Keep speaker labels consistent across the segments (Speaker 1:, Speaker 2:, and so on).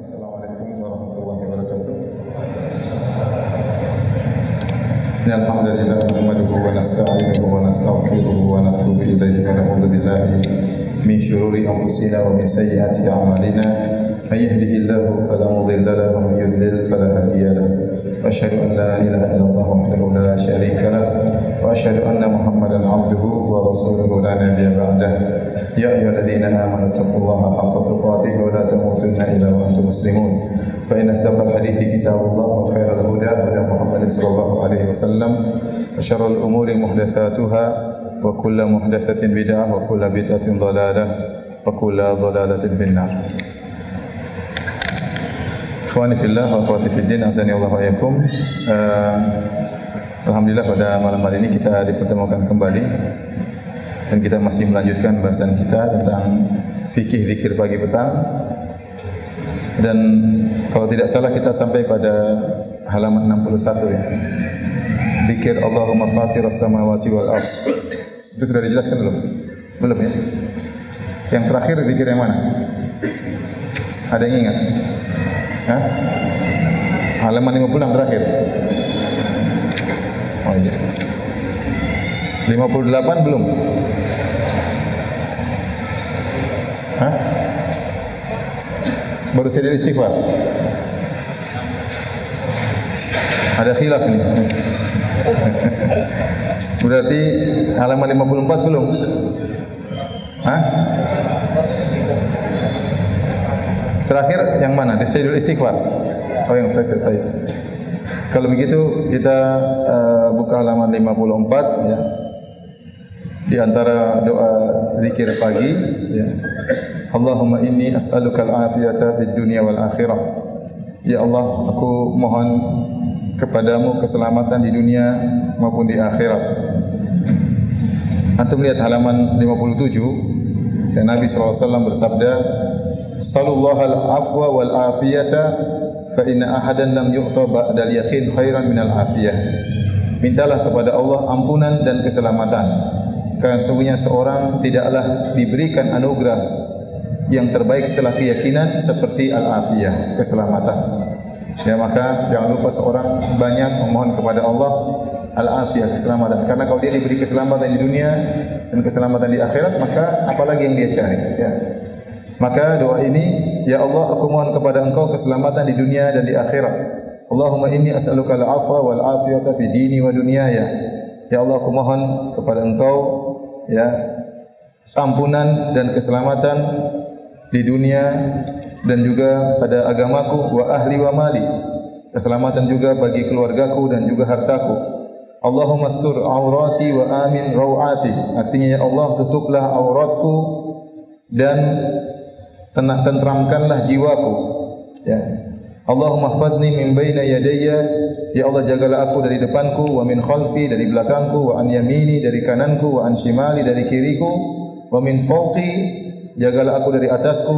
Speaker 1: Assalamualaikum warahmatullahi wabarakatuh. Alhamdulillah nahmaduhu wa nasta'inuhu wa nastaghfiruhu wa natubu ilaihi wa na'udzu billahi min shururi anfusina wa min sayyiati a'malina. May yahdihillahu fala mudilla lahu wa may yudlil fala hadiya lahu. Wa asyhadu an la ilaha illallah wahdahu la syarika lahu wa asyhadu anna Muhammadan 'abduhu wa rasuluhu la nabiyya ba'dahu. Ya ayyuhalladzina amanu taqullaha haqqa tuqatih wa la tamutunna illa wa antum muslimun. Fa inna asdaqal hadithi kitabullah wa khairal huda huda Muhammadin sallallahu alaihi wasallam wa syarrul umuri muhdatsatuha wa kullu muhdatsatin bid'ah wa kullu bid'atin dhalalah wa kullu dhalalatin finnar. Ikhwani fillah wa akhwati fid din, azani Allah wa iyyakum. Alhamdulillah pada malam hari ini kita dipertemukan kembali dan kita masih melanjutkan bahasan kita tentang fikih zikir pagi petang. Dan kalau tidak salah kita sampai pada halaman 61 ya. Zikir Allahumma fatiras samawati wal ardh. Itu sudah dijelaskan belum? Belum ya? Yang terakhir zikir yang mana? Ada yang ingat? Hah? Halaman 56 terakhir. Oh iya. 58 belum? Hah? Baru saya dari istighfar. Ada khilaf nih. Berarti halaman 54 belum? Hah? Terakhir yang mana? Sayyidul Istighfar. Oh yang terakhir tadi. Kalau begitu kita buka halaman 54 ya. Di antara doa zikir pagi ya. Allahumma inni as'aluka al-afiyata fid dunya wal akhirah. Ya Allah, aku mohon kepadamu keselamatan di dunia maupun di akhirat. Antum lihat halaman 57 ya, Nabi SAW bersabda, "Sallallahu al-afwa wal afiyata fa inna ahadan lam yu'ta ba'dal yakin khairan minal afiyah." Mintalah kepada Allah ampunan dan keselamatan. Karena sesungguhnya seorang tidaklah diberikan anugerah yang terbaik setelah keyakinan seperti al-afiyah, keselamatan. Ya, maka jangan lupa seorang banyak memohon kepada Allah al-afiyah, keselamatan. Karena kalau dia diberi keselamatan di dunia dan keselamatan di akhirat, maka apalagi yang dia cari, ya. Maka doa ini, ya Allah, aku mohon kepada Engkau keselamatan di dunia dan di akhirat. Allahumma inni as'aluka al-afwa wal afiyata fi dini wa dunyaya. Ya Allah, aku mohon kepada Engkau ya ampunan dan keselamatan di dunia dan juga pada agamaku, wa ahli wa mali, keselamatan juga bagi keluargaku dan juga hartaku. Allahumma astur aurati wa amin rawati. Artinya ya Allah, tutuplah auratku dan tentramkanlah jiwaku ya. Allahumma hfadni min baina yadayya. Ya Allah, jagalah aku dari depanku, wa min khalfi, dari belakangku, wa an yamini, dari kananku, wa an shimali, dari kiriku, wa min fawqi, jagalah aku dari atasku,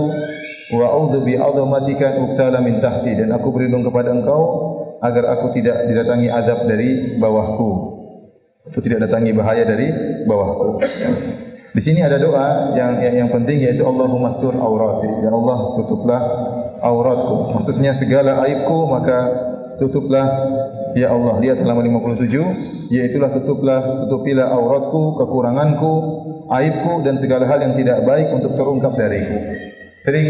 Speaker 1: wa a'udzu bi 'azamatika uqtala min tahti, dan aku berlindung kepada Engkau agar aku tidak didatangi azab dari bawahku, atau tidak datangi bahaya dari bawahku. Di sini ada doa yang penting, yaitu Allahumma astur aurati. Ya Allah, tutuplah auratku. Maksudnya segala aibku maka tutuplah ya Allah. Lihat halaman 57, yaitulah tutupilah auratku, kekuranganku, aibku dan segala hal yang tidak baik untuk terungkap dariku. Sering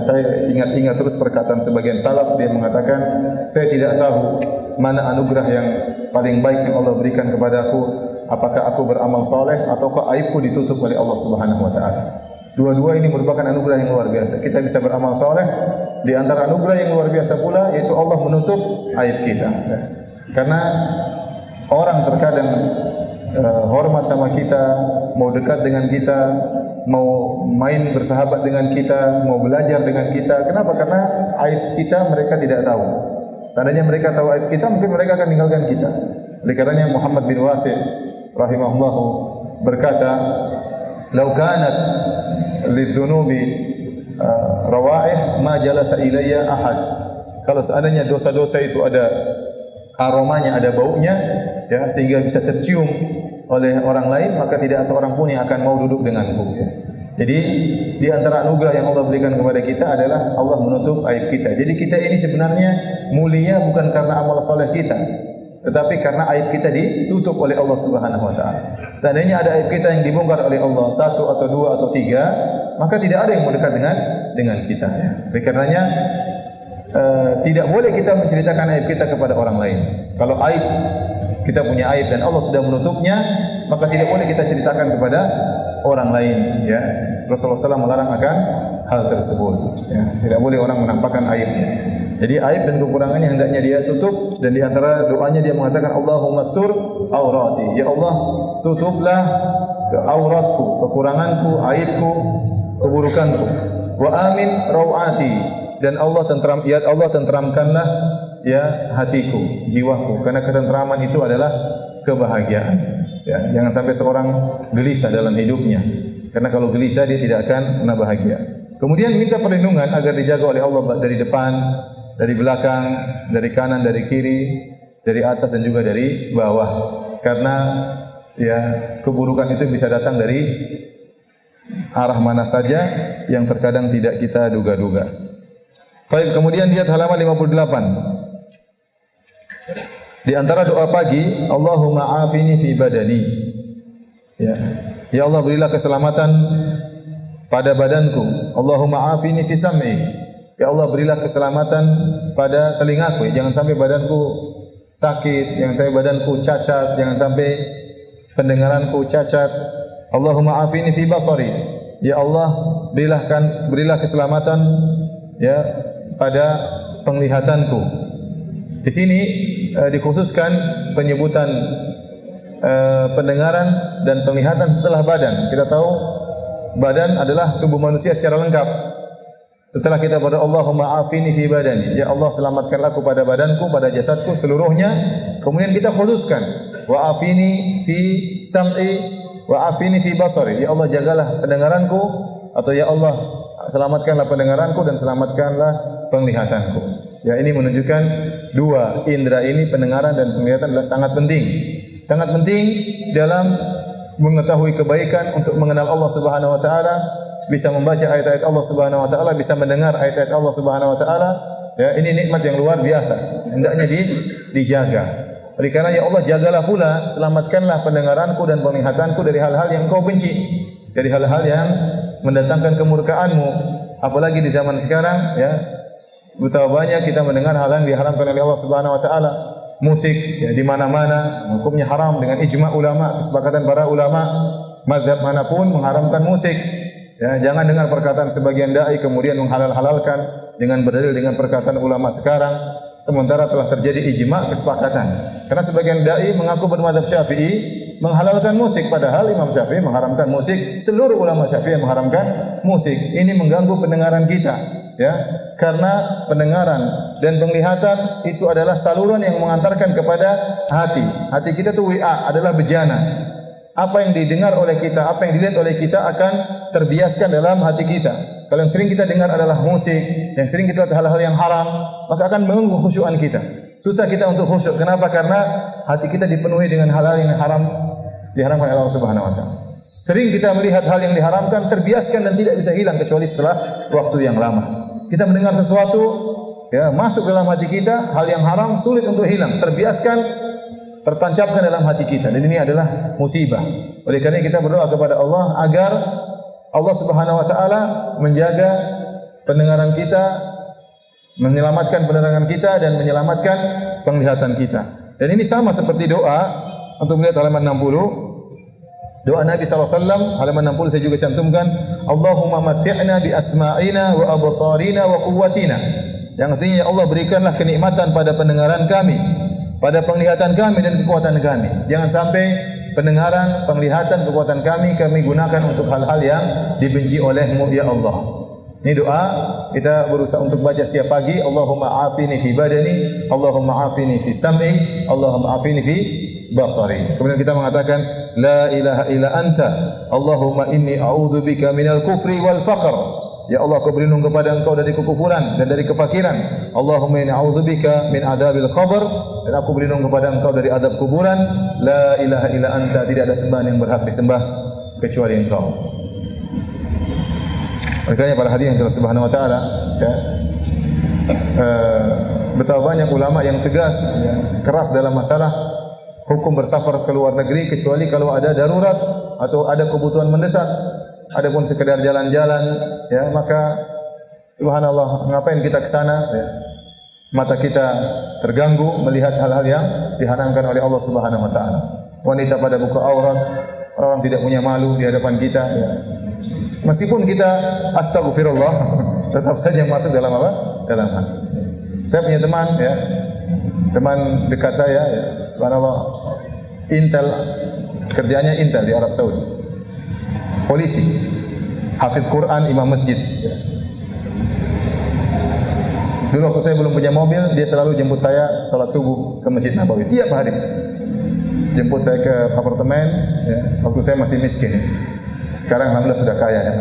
Speaker 1: saya ingat-ingat terus perkataan sebagian salaf, dia mengatakan, saya tidak tahu mana anugerah yang paling baik yang Allah berikan kepadaku, apakah aku beramal soleh ataukah aibku ditutup oleh Allah Subhanahu wa taala. Dua-dua ini merupakan anugerah yang luar biasa. Kita bisa beramal soleh, di antara anugerah yang luar biasa pula yaitu Allah menutup aib kita. Karena orang terkadang hormat sama kita, mau dekat dengan kita, mau main bersahabat dengan kita, mau belajar dengan kita. Kenapa? Karena aib kita mereka tidak tahu. Seandainya mereka tahu aib kita, mungkin mereka akan meninggalkan kita. Oleh karenanya Muhammad bin Wasi' rahimahullah berkata, "Lau kanat lidzunubi rawaih ma jalasa ilayya ahad." Kalau seandainya dosa-dosa itu ada aromanya, ada baunya ya, sehingga bisa tercium oleh orang lain, maka tidak seorang pun yang akan mau duduk denganku ya. Jadi di antara anugerah yang Allah berikan kepada kita adalah Allah menutup aib kita. Jadi kita ini sebenarnya mulia bukan karena amal soleh kita, tetapi karena aib kita ditutup oleh Allah Subhanahu wa taala. Seandainya ada aib kita yang dibongkar oleh Allah, satu atau dua atau tiga, maka tidak ada yang mau dekat dengan kita. Oleh karenanya tidak boleh kita menceritakan aib kita kepada orang lain. Kalau aib kita punya aib dan Allah sudah menutupnya, maka tidak boleh kita ceritakan kepada orang lain. Ya, Rasulullah SAW melarang akan hal tersebut. Ya, tidak boleh orang menampakkan aibnya. Jadi aib dan kekurangannya hendaknya dia tutup, dan di antara doanya dia mengatakan Allahumma astur aurati. Ya Allah, tutuplah auratku, kekuranganku, aibku, keburukanku. Wa amin rawati, dan Allah tenteramkanlah ya hatiku, jiwaku, karena ketentraman itu adalah kebahagiaan. Ya, jangan sampai seorang gelisah dalam hidupnya, karena kalau gelisah dia tidak akan pernah bahagia. Kemudian minta perlindungan agar dijaga oleh Allah dari depan, dari belakang, dari kanan, dari kiri, dari atas dan juga dari bawah. Karena ya keburukan itu bisa datang dari arah mana saja yang terkadang tidak kita duga-duga. Baik, kemudian lihat halaman 58. Di antara doa pagi, Allahumma afini fi badani. Ya Allah, berilah keselamatan pada badanku. Allahumma afini fi sam'i. Ya Allah, berilah keselamatan pada telingaku. Jangan sampai badanku sakit, jangan sampai badanku cacat, jangan sampai pendengaranku cacat. Allahumma afini fi basari. Ya Allah, berilah keselamatan ya pada penglihatanku. Di sini dikhususkan penyebutan pendengaran dan penglihatan setelah badan. Kita tahu badan adalah tubuh manusia secara lengkap. Setelah kita berdoa Allahumma afini fi badani, ya Allah selamatkanlah aku pada badanku, pada jasadku seluruhnya. Kemudian kita khususkan wa afini fi sam'i wa afini fi basari. Ya Allah, jagalah pendengaranku, atau ya Allah selamatkanlah pendengaranku dan selamatkanlah penglihatanku. Ya, ini menunjukkan dua indera ini, pendengaran dan penglihatan, adalah sangat penting. Sangat penting dalam mengetahui kebaikan, untuk mengenal Allah Subhanahu wa taala, bisa membaca ayat-ayat Allah Subhanahu wa taala, bisa mendengar ayat-ayat Allah Subhanahu wa taala. Ya, ini nikmat yang luar biasa. Hendaknya dijaga. Oleh karena ya Allah, jagalah pula, selamatkanlah pendengaranku dan penglihatanku dari hal-hal yang Kau benci, dari hal-hal yang mendatangkan kemurkaanmu. Apalagi di zaman sekarang, ya, betapa banyak kita mendengar hal yang diharamkan oleh Allah Subhanahu wa taala. Musik ya, di mana-mana hukumnya haram dengan ijma ulama, kesepakatan para ulama mazhab manapun mengharamkan musik. Ya, jangan dengar perkataan sebagian dai kemudian menghalal-halalkan dengan berdalil dengan perkataan ulama sekarang, sementara telah terjadi ijma kesepakatan. Karena sebagian dai mengaku bermadzhab Syafi'i menghalalkan musik, padahal Imam Syafi'i mengharamkan musik, seluruh ulama Syafi'i mengharamkan musik. Ini mengganggu pendengaran kita. Ya, karena pendengaran dan penglihatan itu adalah saluran yang mengantarkan kepada hati. Hati kita itu WA, adalah bejana. Apa yang didengar oleh kita, apa yang dilihat oleh kita akan terbiaskan dalam hati kita. Kalau yang sering kita dengar adalah musik, yang sering kita lihat hal-hal yang haram, maka akan mengganggu khusyuan kita. Susah kita untuk khusyuk. Kenapa? Karena hati kita dipenuhi dengan hal-hal yang haram, diharamkan oleh Allah Subhanahu wa taala. Sering kita melihat hal yang diharamkan, terbiaskan dan tidak bisa hilang kecuali setelah waktu yang lama. Kita mendengar sesuatu, ya, masuk dalam hati kita, hal yang haram sulit untuk hilang, terbiaskan, tertancapkan dalam hati kita, dan ini adalah musibah. Oleh karena kita berdoa kepada Allah agar Allah Subhanahu wa taala menjaga pendengaran kita, menyelamatkan pendengaran kita dan menyelamatkan penglihatan kita. Dan ini sama seperti doa untuk melihat halaman 60. Doa Nabi SAW, halaman 60 saya juga cantumkan. Allahumma matti'na bi asma'ina wa absarina wa quwwatina. Yang artinya, ya Allah, berikanlah kenikmatan pada pendengaran kami, pada penglihatan kami dan kekuatan kami. Jangan sampai pendengaran, penglihatan, kekuatan kami gunakan untuk hal-hal yang dibenci oleh-Mu, ya Allah. Ini doa kita berusaha untuk baca setiap pagi. Allahumma afini fi badani, Allahumma afini fi sam'i, Allahumma afini fi basari. Kemudian kita mengatakan la ilaha illa anta, Allahumma inni a'udzubika minal kufri wal faqr. Ya Allah, aku berlindung kepada Engkau dari kekufuran dan dari kefakiran. Allahumma inni a'udzubika min adzabil qabr, dan aku berlindung kepada Engkau dari azab kuburan. La ilaha illa anta, tidak ada sembahan yang berhak disembah kecuali Engkau. Makanya para hadirin yang Subhanahu wa taala, ya, betapa banyak ulama yang tegas, ya, keras dalam masalah hukum bersafar ke luar negeri kecuali kalau ada darurat atau ada kebutuhan mendesak. Adapun sekedar jalan-jalan, ya, maka subhanallah, ngapain kita ke sana, ya? Mata kita terganggu melihat hal-hal yang diharamkan oleh Allah Subhanahu wa taala. Wanita pada buka aurat, orang tidak punya malu di hadapan kita, ya. Meskipun kita astagfirullah, tetap saja masuk dalam apa? Dalam hati. Saya punya teman, ya, teman dekat saya, ya, subhanallah, intel, kerjanya intel di Arab Saudi, polisi, hafidz Quran, imam masjid. Dulu waktu saya belum punya mobil, dia selalu jemput saya salat subuh ke Masjid Nabawi tiap hari. Jemput saya ke apartemen, ya, waktu saya masih miskin. Sekarang alhamdulillah sudah kaya, ya.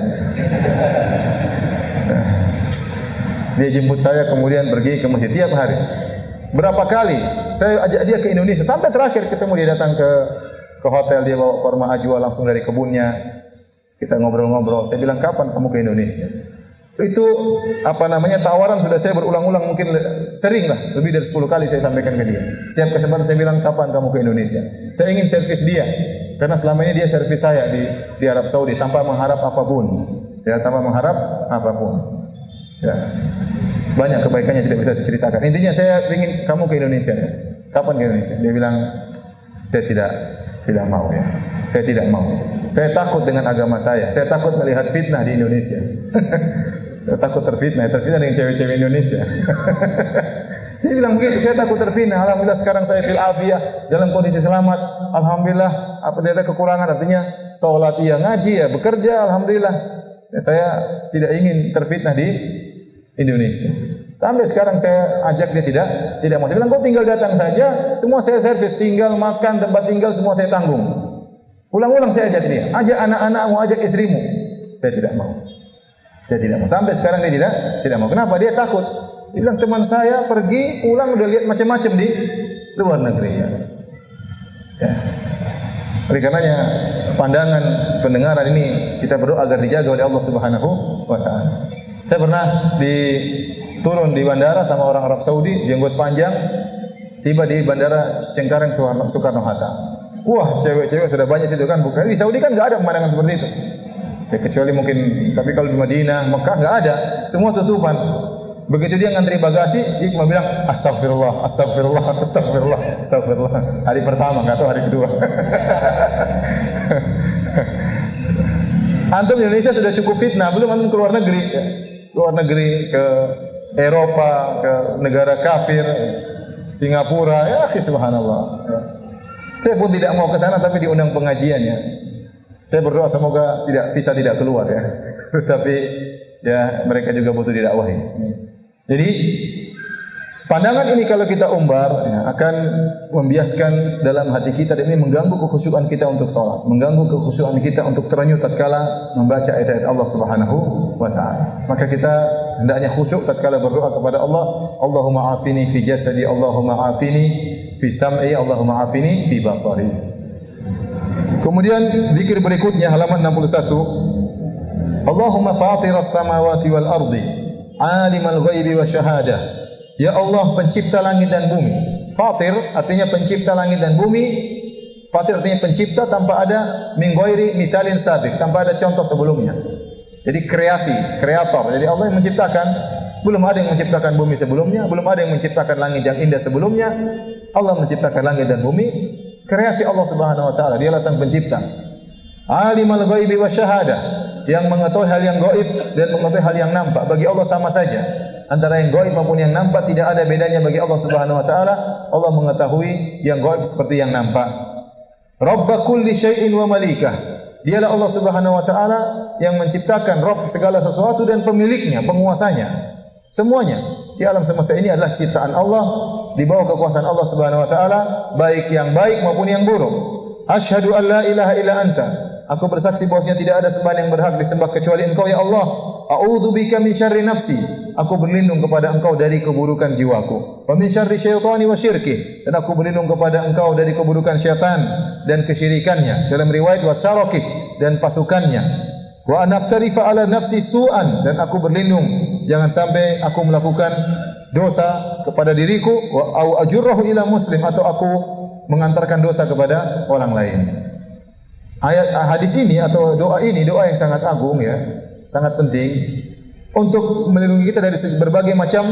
Speaker 1: Dia jemput saya kemudian pergi ke masjid tiap hari. Berapa kali saya ajak dia ke Indonesia, sampai terakhir ketemu dia datang ke hotel, dia bawa korma ajwa langsung dari kebunnya. Kita ngobrol-ngobrol. Saya bilang, kapan kamu ke Indonesia? Itu apa namanya, tawaran sudah saya berulang-ulang, mungkin sering lah, lebih dari 10 kali saya sampaikan ke dia. Setiap kesempatan saya bilang, kapan kamu ke Indonesia? Saya ingin servis dia, karena selama ini dia servis saya di Arab Saudi tanpa mengharap apapun, ya, tanpa mengharap apapun, ya. Banyak kebaikannya tidak bisa saya ceritakan. Intinya saya ingin kamu ke Indonesia, ya. Kapan ke Indonesia? Dia bilang, saya tidak mau, ya. Saya tidak mau. Saya takut dengan agama saya. Saya takut melihat fitnah di Indonesia. Saya takut terfitnah dengan cewek-cewek Indonesia. Dia bilang begitu, saya takut terfitnah. Alhamdulillah sekarang saya fil afiyah, dalam kondisi selamat. Alhamdulillah, apa tidak ada kekurangan, artinya salat iya, ngaji ya, bekerja, alhamdulillah. Ya, saya tidak ingin terfitnah di Indonesia. Sampai sekarang saya ajak dia tidak mau. Saya bilang, kau tinggal datang saja, semua saya servis, tinggal, makan, tempat tinggal semua saya tanggung. Ulang-ulang saya ajak dia, ajak anak-anakmu, ajak istrimu. Saya tidak mau. Dia tidak mau. Sampai sekarang dia tidak mau. Kenapa? Dia takut. Dia bilang, teman saya pergi pulang udah lihat macam-macam di luar negeri, ya. Ya. Oleh karenanya pandangan pendengaran ini kita berdoa agar dijaga oleh Allah Subhanahu wa taala. Saya pernah turun di bandara sama orang Arab Saudi, jenggot panjang, tiba di bandara Cengkareng Soekarno-Hatta. Wah, cewek-cewek sudah banyak situ kan, bukan di Saudi kan nggak ada pemandangan seperti itu. Ya, kecuali mungkin, tapi kalau di Madinah, Mekah nggak ada, semua tutupan. Begitu dia ngantri bagasi, dia cuma bilang astagfirullah, astagfirullah, astagfirullah, astagfirullah. Hari pertama, nggak tahu hari kedua. Antum di Indonesia sudah cukup fitnah, belum antum ke luar negeri, ya. Luar negeri, ke Eropa, ke negara kafir, Singapura, ya subhanallah. Ya. Saya pun tidak mau ke sana, tapi diundang pengajian, ya. Saya berdoa semoga visa tidak keluar, ya. Tapi ya mereka juga butuh didakwahi. Jadi pandangan ini kalau kita umbar, ya, akan membiaskan dalam hati kita, dan ini mengganggu kekhusyuan kita untuk sholat, mengganggu kekhusyuan kita untuk terenyuh tatkala membaca ayat-ayat Allah Subhanahu wa taala. Maka kita hendaknya khusyuk tatkala berdoa kepada Allah. Allahumma afini fi jasadi, Allahumma afini fi sam'i, Allahumma afini fi basari. Kemudian zikir berikutnya halaman 61. Allahumma fatiras samawati wal ardi, alimal ghaibi wa syahadah. Ya Allah, pencipta langit dan bumi. Fatir artinya pencipta langit dan bumi. Fatir artinya pencipta tanpa ada min ghairi mithalin sabiq, tanpa ada contoh sebelumnya. Jadi kreasi, kreator. Jadi Allah yang menciptakan. Belum ada yang menciptakan bumi sebelumnya, belum ada yang menciptakan langit yang indah sebelumnya. Allah menciptakan langit dan bumi, kreasi Allah Subhanahu wa taala. Dialah sang pencipta. Alimul ghaibi wasyahadah, yang mengetahui hal yang gaib dan mengetahui hal yang nampak. Bagi Allah sama saja. Antara yang gaib maupun yang nampak tidak ada bedanya bagi Allah Subhanahu wa taala. Allah mengetahui yang gaib seperti yang nampak. Rabb kulli syai'in wa malikah. Dialah Allah Subhanahu wa taala yang menciptakan Rabb segala sesuatu dan pemiliknya, penguasanya. Semuanya di alam semesta ini adalah ciptaan Allah, di bawah kekuasaan Allah Subhanahu wa taala, baik yang baik maupun yang buruk. Asyhadu an la ilaha illa anta. Aku bersaksi bahwasanya tidak ada sembahan yang berhak disembah kecuali Engkau, ya Allah. A'udzubika min syarri nafsi. Aku berlindung kepada Engkau dari keburukan jiwaku. Wa min syarri syaitani wa syirki. Dan aku berlindung kepada Engkau dari keburukan syaitan dan kesyirikannya. Dalam riwayat wa syaraki, dan pasukannya. Wa anaktarifa ala nafsi su'an, dan aku berlindung jangan sampai aku melakukan dosa kepada diriku, wa au ajurrahu ila muslim, atau aku mengantarkan dosa kepada orang lain. Hadis ini atau doa ini doa yang sangat agung ya, sangat penting untuk melindungi kita dari berbagai macam,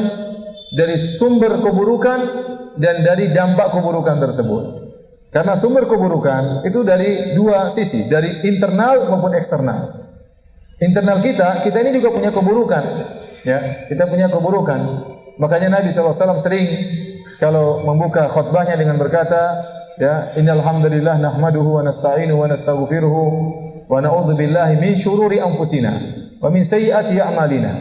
Speaker 1: dari sumber keburukan dan dari dampak keburukan tersebut. Karena sumber keburukan itu dari dua sisi, dari internal maupun eksternal. Internal kita ini juga punya keburukan, ya, kita punya keburukan. Makanya Nabi SAW sering kalau membuka khutbahnya dengan berkata, ya, innal hamdalillah nahmaduhu wa nasta'inuhu wa nastaghfiruhu wa na'udzu billahi min syururi anfusina wa min sayyiati a'malina.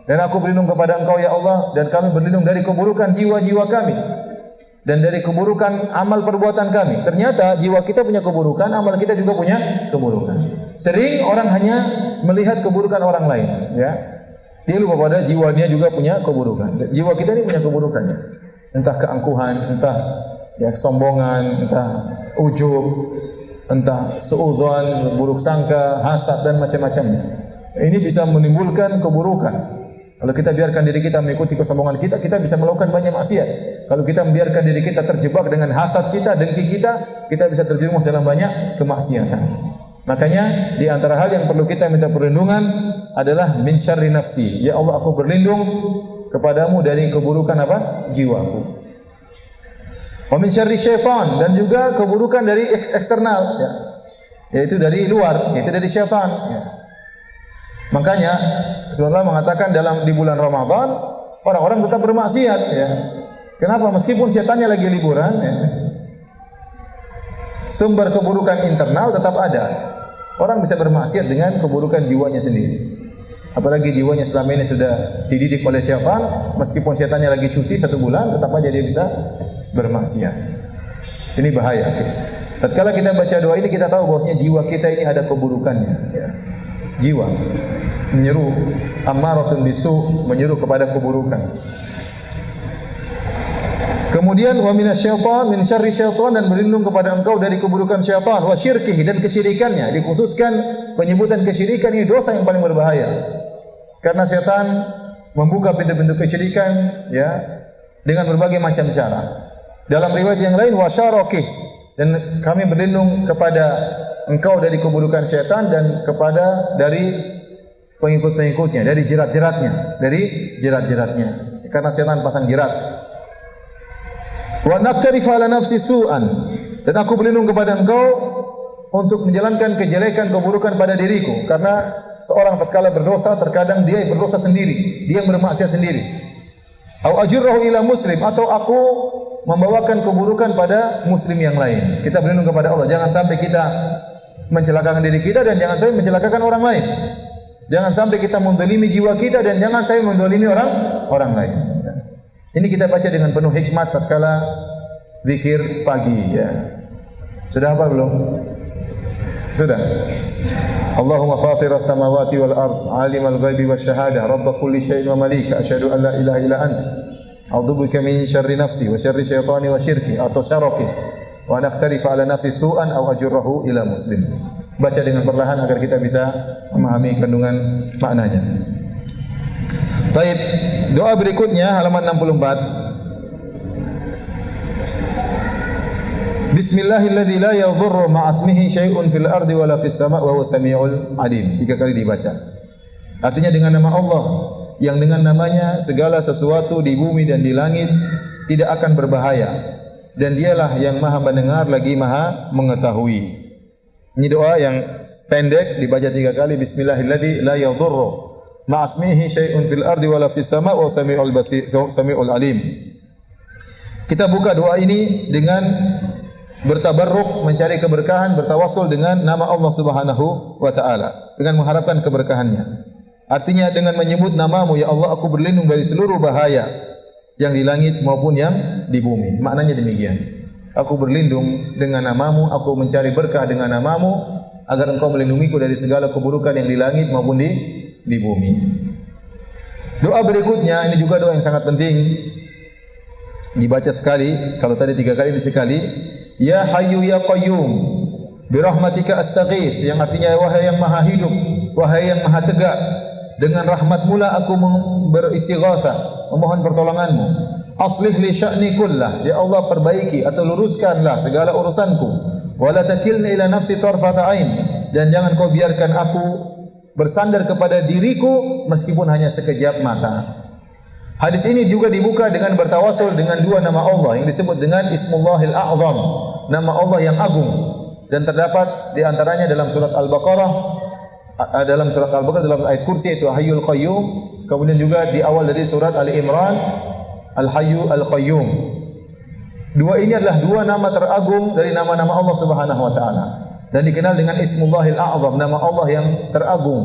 Speaker 1: Dan aku berlindung kepada Engkau ya Allah, dan kami berlindung dari keburukan jiwa-jiwa kami dan dari keburukan amal perbuatan kami. Ternyata jiwa kita punya keburukan, amal kita juga punya keburukan. Sering orang hanya melihat keburukan orang lain, ya. Dia lupa pada jiwanya juga punya keburukan. Jiwa kita ini punya keburukan, ya. Entah keangkuhan, entah ya kesombongan, entah ujub, entah suudzon, buruk sangka, hasad dan macam-macamnya. Ini bisa menimbulkan keburukan. Kalau kita biarkan diri kita mengikuti kesombongan kita, kita bisa melakukan banyak maksiat. Kalau kita membiarkan diri kita terjebak dengan hasad kita, dengki kita bisa terjerumus dalam banyak kemaksiatan. Makanya di antara hal yang perlu kita minta perlindungan adalah min syarri nafsi. Ya Allah, aku berlindung kepadamu dari keburukan apa? Jiwaku. Wa min syarri syaitan, dan juga keburukan dari eksternal, ya. Yaitu dari luar, yaitu dari syaitan, ya. Makanya Rasulullah mengatakan di bulan Ramadan orang-orang tetap bermaksiat, ya. Kenapa? Meskipun setannya lagi liburan, ya. Sumber keburukan internal tetap ada. Orang bisa bermaksiat dengan keburukan jiwanya sendiri. Apalagi jiwanya selama ini sudah dididik oleh syaitan, meskipun setannya lagi cuti 1 bulan, tetap aja dia bisa bermaksiat. Ini bahaya. Tatkala kita baca doa ini, kita tahu bahwasanya jiwa kita ini ada keburukannya, ya. Jiwa menyeru, ammaratun bisu, menyeru kepada keburukan. Kemudian wa minasyaitan, min syarri syaitan, dan berlindung kepada engkau dari keburukan syaitan, wa syirkihi, dan kesyirikannya. Dikhususkan penyebutan kesyirikan ini dosa yang paling berbahaya. Karena syaitan membuka pintu-pintu kesyirikan, ya, dengan berbagai macam cara. Dalam riwayat yang lain wa syarokih, dan kami berlindung kepada engkau dari keburukan syaitan dan kepada dari pengikut-pengikutnya, dari jerat-jeratnya. Karena syaitan pasang jerat. Wa naktarifa ala nafsi su'an, dan aku berlindung kepada engkau untuk menjalankan kejelekan, keburukan pada diriku. Karena seorang tatkala berdosa, terkadang dia berdosa sendiri, dia bermaksiat sendiri. Au ajurrahu ila muslim, atau aku membawakan keburukan pada muslim yang lain. Kita berlindung kepada Allah, jangan sampai kita mencelakakan diri kita, dan jangan sampai mencelakakan orang lain. Jangan sampai kita mendolimi jiwa kita, dan jangan sampai mendolimi orang lain. Ini kita baca dengan penuh hikmat tatkala zikir pagi, ya. Sudah apa belum? Sudah. Allahumma fatiras samawati wal ard, alimal ghaibi wasyahadah, rabb kulli syai'in wa malika, asyhadu an la ilaha illa anta, a'udzubika min syarri nafsi wa syarri syaitani wa syirki atau syaraki, wa naktarifa ala nafsi su'an aw ajurrahu ila muslim. Baca dengan perlahan agar kita bisa memahami kandungan maknanya. Baik, doa berikutnya halaman 64. Bismillahilladzi la yadhurru ma'asmihi syai'un fil ardi wala fis sama' wa huwa samiul alim. 3 kali dibaca. Artinya dengan nama Allah yang dengan namanya segala sesuatu di bumi dan di langit tidak akan berbahaya, dan dialah yang maha mendengar lagi maha mengetahui. Ini doa yang pendek dibaca 3 kali. Bismillahilladzi la yadhurru ma'asmihi syai'un fil ardi wala fis sama' wa samiul basir samiul alim. Kita buka doa ini dengan bertabarruk, mencari keberkahan, bertawassul dengan nama Allah Subhanahu wa taala, dengan mengharapkan keberkahannya. Artinya dengan menyebut namamu, ya Allah, aku berlindung dari seluruh bahaya yang di langit maupun yang di bumi. Maknanya demikian. Aku berlindung dengan namamu, aku mencari berkah dengan namamu, agar engkau melindungiku dari segala keburukan yang di langit maupun di bumi. Doa berikutnya ini juga doa yang sangat penting, dibaca sekali. Kalau tadi 3 kali, ini sekali. Ya Hayyu ya Qayyum bi rahmatika astaghits, yang artinya wahai yang maha hidup, wahai yang maha tegak, dengan rahmat-Mu lah aku beristighatsah, memohon pertolongan-Mu. Aslih li sya'ni kullah, ya Allah perbaiki atau luruskanlah segala urusanku. Wa la takilni ila nafsi tarfata ain, dan jangan kau biarkan aku bersandar kepada diriku meskipun hanya sekejap mata. Hadis ini juga dibuka dengan bertawasul dengan dua nama Allah yang disebut dengan Ismullahil A'zam, nama Allah yang agung, dan terdapat di antaranya dalam surat Al-Baqarah, dalam ayat kursi yaitu Hayyul Qayyum, kemudian juga di awal dari surat Ali Imran Al-Hayyu Al-Qayyum. Dua ini adalah dua nama teragung dari nama-nama Allah Subhanahu wa taala dan dikenal dengan Ismullahil A'zam, nama Allah yang teragung.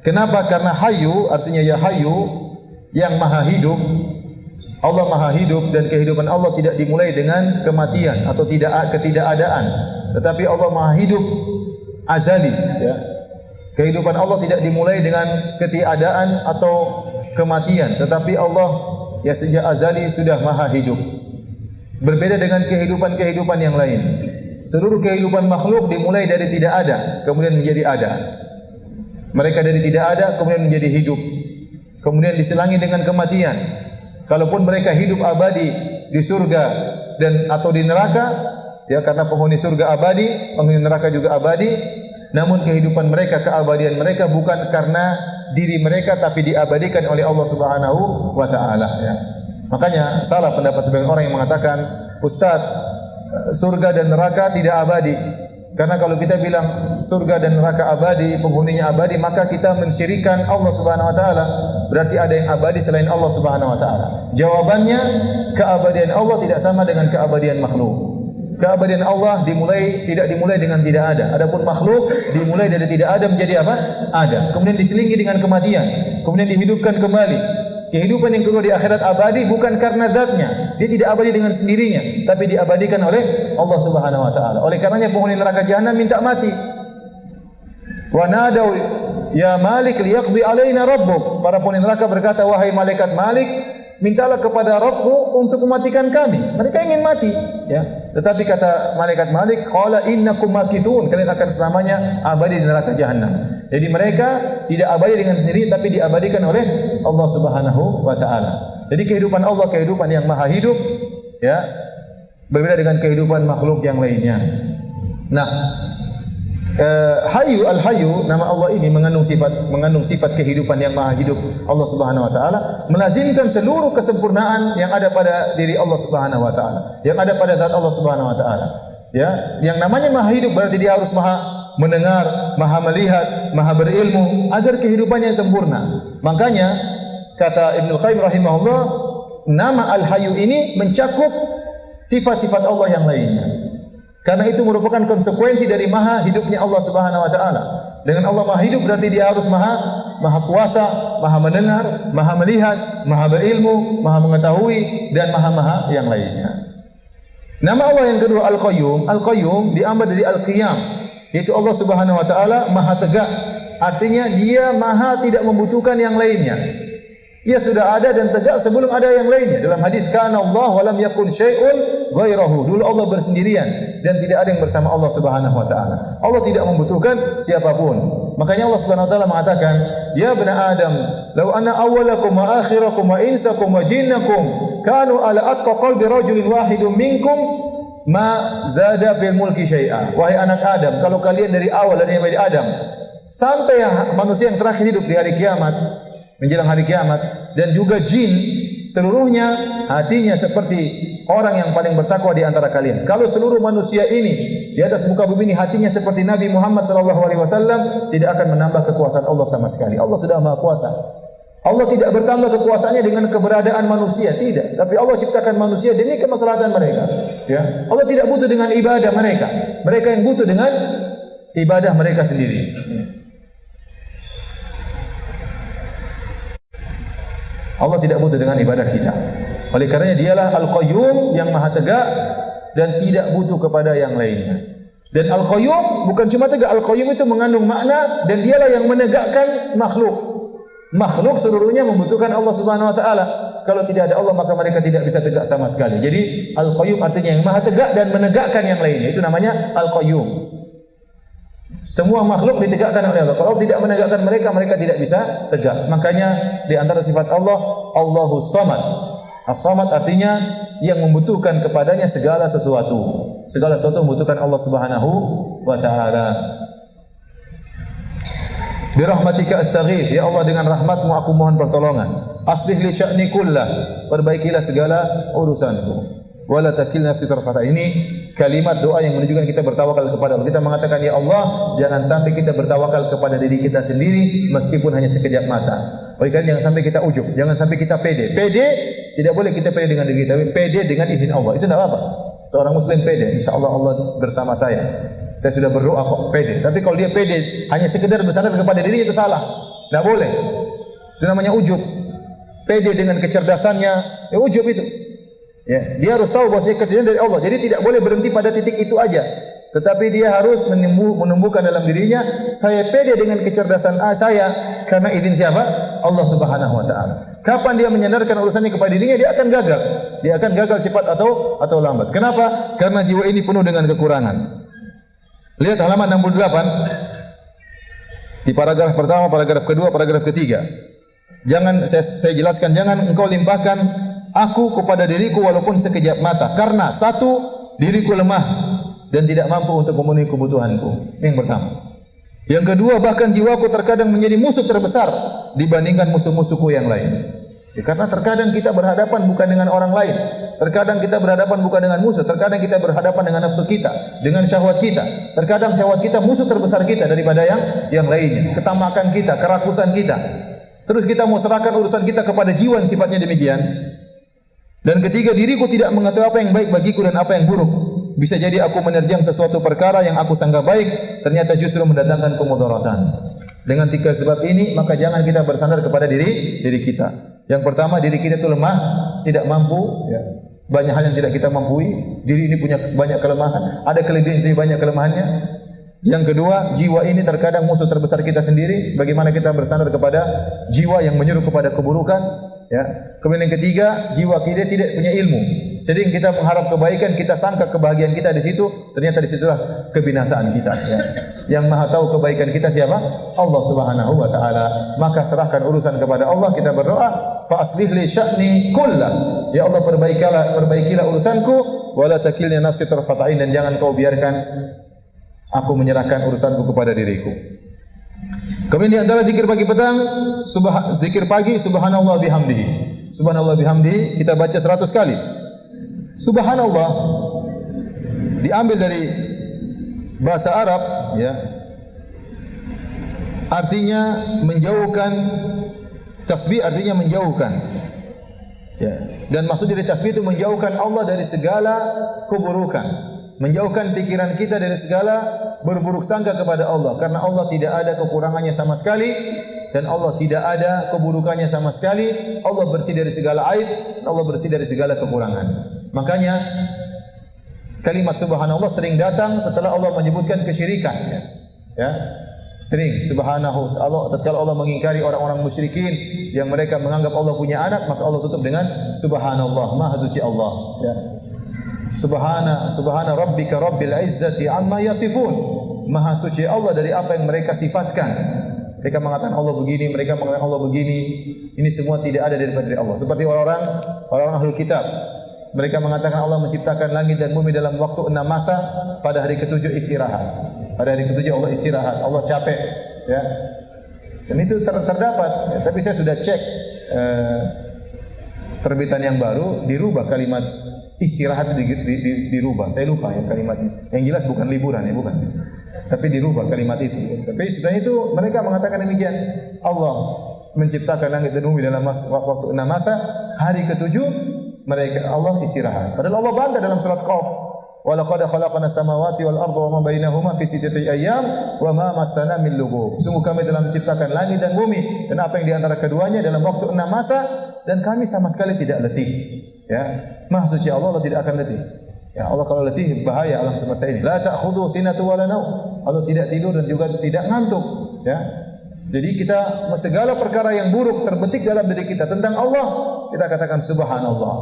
Speaker 1: Kenapa? Karena Hayyu artinya ya Hayyu, yang maha hidup. Allah maha hidup dan kehidupan Allah tidak dimulai dengan kematian atau ketidakadaan, tetapi Allah maha hidup azali, ya. Kehidupan Allah tidak dimulai dengan ketiadaan atau kematian, tetapi Allah ya sejak azali sudah maha hidup. Berbeda dengan kehidupan-kehidupan yang lain. Seluruh kehidupan makhluk dimulai dari tidak ada, kemudian menjadi ada. Mereka dari tidak ada, kemudian menjadi hidup. Kemudian diselangi dengan kematian. Kalaupun mereka hidup abadi di surga dan atau di neraka, ya karena penghuni surga abadi, penghuni neraka juga abadi. Namun kehidupan mereka, keabadian mereka bukan karena diri mereka, tapi diabadikan oleh Allah Subhanahu wa taala, ya. Makanya salah pendapat sebagian orang yang mengatakan, Ustaz, surga dan neraka tidak abadi. Karena kalau kita bilang surga dan neraka abadi, penghuninya abadi, maka kita mensyirikkan Allah Subhanahu wa taala. Berarti ada yang abadi selain Allah Subhanahu wa taala. Jawabannya, keabadian Allah tidak sama dengan keabadian makhluk. Keabadian Allah tidak dimulai dengan tidak ada. Adapun makhluk dimulai dari tidak ada menjadi apa? Ada. Kemudian diselingi dengan kematian, kemudian dihidupkan kembali. Kehidupan yang kedua di akhirat abadi bukan karena zatnya. Dia tidak abadi dengan sendirinya, tapi diabadikan oleh Allah Subhanahu wa taala. Oleh karenanya penghuni neraka jahanam minta mati. Wa nadau ya Malik liyaqdi alaina rabbuk. Para penghuni neraka berkata, wahai malaikat Malik, mintalah kepada Rabbmu untuk mematikan kami. Mereka ingin mati, ya. Tetapi kata malaikat Malik, qala innakum makithun, kalian akan selamanya abadi di neraka jahanam. Jadi mereka tidak abadi dengan sendiri, tapi diabadikan oleh Allah Subhanahu wa taala. Jadi kehidupan Allah kehidupan yang maha hidup, ya. Berbeda dengan kehidupan makhluk yang lainnya. Nah, Hayyu Al-Hayyu, nama Allah ini mengandung sifat kehidupan yang maha hidup Allah Subhanahu wa taala, melazimkan seluruh kesempurnaan yang ada pada diri Allah Subhanahu wa taala, yang ada pada zat Allah Subhanahu wa taala. Ya, yang namanya maha hidup berarti dia harus maha mendengar, maha melihat, maha berilmu agar kehidupannya sempurna. Makanya kata Ibnu Qayyim rahimahullah, nama Al-Hayyu ini mencakup sifat-sifat Allah yang lainnya. Karena itu merupakan konsekuensi dari maha hidupnya Allah Subhanahu wa taala. Dengan Allah maha hidup berarti dia harus maha kuasa, maha mendengar, maha melihat, maha berilmu, maha mengetahui dan maha yang lainnya. Nama Allah yang kedua Al-Qayyum. Al-Qayyum diambil dari Al-Qiyam, yaitu Allah Subhanahu wa taala maha tegak. Artinya dia maha tidak membutuhkan yang lainnya. Ia sudah ada dan tegak sebelum ada yang lainnya. Dalam hadis kana Allah wa lam yakun syai'un ghairahu. Dulu Allah bersendirian dan tidak ada yang bersama Allah Subhanahu wa taala. Allah tidak membutuhkan siapapun. Makanya Allah Subhanahu wa taala mengatakan, "Ya bani Adam, law anna awwalakum wa akhirakum wa insakum wa jinnakum kanu ala atqa qalbi rajulin wahidin minkum ma zada fil mulki syai'a." Wahai anak Adam, kalau kalian dari awal dari Nabi Adam sampai manusia yang terakhir hidup di hari kiamat, menjelang hari kiamat, dan juga jin seluruhnya hatinya seperti orang yang paling bertakwa di antara kalian. Kalau seluruh manusia ini di atas muka bumi ini hatinya seperti Nabi Muhammad SAW, tidak akan menambah kekuasaan Allah sama sekali. Allah sudah maha kuasa. Allah tidak bertambah kekuasaannya dengan keberadaan manusia, tidak. Tapi Allah ciptakan manusia demi kemaslahatan mereka. Ya, Allah tidak butuh dengan ibadah mereka. Mereka yang butuh dengan ibadah mereka sendiri. Allah tidak butuh dengan ibadah kita. Oleh karenanya dialah Al-Qayyum yang maha tegak dan tidak butuh kepada yang lainnya. Dan Al-Qayyum bukan cuma tegak, Al-Qayyum itu mengandung makna dan dialah yang menegakkan makhluk. Makhluk seluruhnya membutuhkan Allah Subhanahu wa taala. Kalau tidak ada Allah maka mereka tidak bisa tegak sama sekali. Jadi Al-Qayyum artinya yang maha tegak dan menegakkan yang lainnya. Itu namanya Al-Qayyum. Semua makhluk ditegakkan oleh Allah. Kalau tidak menegakkan mereka, mereka tidak bisa tegak. Makanya di antara sifat Allah, Allahus Samad. As-Samad artinya yang membutuhkan kepadanya segala sesuatu. Segala sesuatu membutuhkan Allah Subhanahu wa taala. Bi rahmatika astaghits, ya Allah dengan rahmat-Mu aku mohon pertolongan. Aslih li sya'ni kullah, perbaikilah segala urusanku. Wala takilna nafsi tarfata. Ini kalimat doa yang menunjukkan kita bertawakal kepada Allah. Kita mengatakan, ya Allah, jangan sampai kita bertawakal kepada diri kita sendiri meskipun hanya sekejap mata. Oleh karena jangan sampai kita ujub, jangan sampai kita pede. Pede tidak boleh kita pede dengan diri kita, tapi pede dengan izin Allah. Itu tidak apa-apa. Seorang muslim pede, insyaallah Allah bersama saya. Saya sudah berdoa kok, pede. Tapi kalau dia pede hanya sekedar bersandar kepada diri, itu salah. Tidak boleh. Itu namanya ujub. Pede dengan kecerdasannya, ya ujub itu. Ya, dia harus tahu bahwasanya kecerdasan dari Allah. Jadi tidak boleh berhenti pada titik itu aja. Tetapi dia harus menumbuhkan dalam dirinya, saya pede dengan kecerdasan saya karena izin siapa? Allah Subhanahu wa taala. Kapan dia menyandarkan urusannya kepada dirinya, dia akan gagal. Dia akan gagal cepat atau lambat. Kenapa? Karena jiwa ini penuh dengan kekurangan. Lihat halaman 68. Di paragraf pertama, paragraf kedua, paragraf ketiga. Jangan saya jelaskan, jangan engkau limpahkan aku kepada diriku walaupun sekejap mata. Karena satu, diriku lemah dan tidak mampu untuk memenuhi kebutuhanku. Ini yang pertama. Yang kedua, bahkan jiwaku terkadang menjadi musuh terbesar dibandingkan musuh-musuhku yang lain. Ya, karena terkadang kita berhadapan bukan dengan orang lain. Terkadang kita berhadapan bukan dengan musuh. Terkadang kita berhadapan dengan nafsu kita, dengan syahwat kita. Terkadang syahwat kita musuh terbesar kita daripada yang lainnya. Ketamakan kita, kerakusan kita. Terus kita mau serahkan urusan kita kepada jiwa yang sifatnya demikian. Dan ketiga, diriku tidak mengetahui apa yang baik bagiku dan apa yang buruk. Bisa jadi aku menerjang sesuatu perkara yang aku sangka baik, ternyata justru mendatangkan kemudaratan. Dengan tiga sebab ini, maka jangan kita bersandar kepada diri kita. Yang pertama, diri kita itu lemah, tidak mampu. Ya. Banyak hal yang tidak kita mampu. Diri ini punya banyak kelemahan. Ada kelebihan, tapi banyak kelemahannya. Yang kedua, jiwa ini terkadang musuh terbesar kita sendiri. Bagaimana kita bersandar kepada jiwa yang menyuruh kepada keburukan? Ya. Kemudian yang ketiga, jiwa kita tidak punya ilmu. Sering kita mengharap kebaikan, kita sangka kebahagiaan kita di situ, ternyata di situlah kebinasaan kita. Ya. Yang Maha tahu kebaikan kita siapa? Allah Subhanahu wa taala. Maka serahkan urusan kepada Allah, kita berdoa, fa aslih li sya'ni kullah. Ya Allah, perbaikilah urusanku, wala takilni nafsi tarfata ain, dan jangan kau biarkan aku menyerahkan urusanku kepada diriku. Kemudian di antara zikir pagi petang, zikir pagi subhanallah bihamdihi. Subhanallah bihamdihi kita baca 100 kali. Subhanallah diambil dari bahasa Arab, ya. Artinya menjauhkan, tasbih artinya menjauhkan. Ya. Dan maksud dari tasbih itu menjauhkan Allah dari segala keburukan. Menjauhkan pikiran kita dari segala berburuk sangka kepada Allah, karena Allah tidak ada kekurangannya sama sekali dan Allah tidak ada keburukannya sama sekali. Allah bersih dari segala aib, Allah bersih dari segala kekurangan. Makanya kalimat subhanallah sering datang setelah Allah menyebutkan kesyirikan, ya. Sering subhanahu Allah, tatkala Allah mengingkari orang-orang musyrikin yang mereka menganggap Allah punya anak, maka Allah tutup dengan subhanallah, maha suci Allah, ya. Subhana rabbika rabbil izzati amma yasifun. Maha suci Allah dari apa yang mereka sifatkan. Mereka mengatakan Allah begini, mereka mengatakan Allah begini. Ini semua tidak ada daripada Allah. Seperti orang ahlul kitab. Mereka mengatakan Allah menciptakan langit dan bumi dalam waktu 6 masa, pada hari ke-7 istirahat. Pada hari ke-7 Allah istirahat, Allah capek, ya. Dan itu terdapat, ya. Tapi saya sudah cek terbitan yang baru, dirubah kalimat istirahat dirubah. Saya lupa ya kalimatnya. Yang jelas bukan liburan, ya, bukan. Tapi dirubah kalimat itu. Tapi sebenarnya itu mereka mengatakan demikian. Allah menciptakan langit dan bumi dalam waktu 6 masa, hari ke-7 mereka Allah istirahat. Padahal Allah bantah dalam surat Qaf. Wa laqad khalaqna samawati wal arda wa ma bainahuma fi sittati ayyam wa ma massana min lughub. Sungguh kami telah menciptakan langit dan bumi dan apa yang di antara keduanya dalam waktu 6 masa, dan kami sama sekali tidak letih. Ya, Maha suci Allah, Allah tidak akan letih. Ya, Allah kalau letih bahaya alam semesta ini. La ta'khudhu sinatu wa la naum. Allah tidak tidur dan juga tidak ngantuk, ya. Jadi kita segala perkara yang buruk terbetik dalam diri kita tentang Allah, kita katakan subhanallah.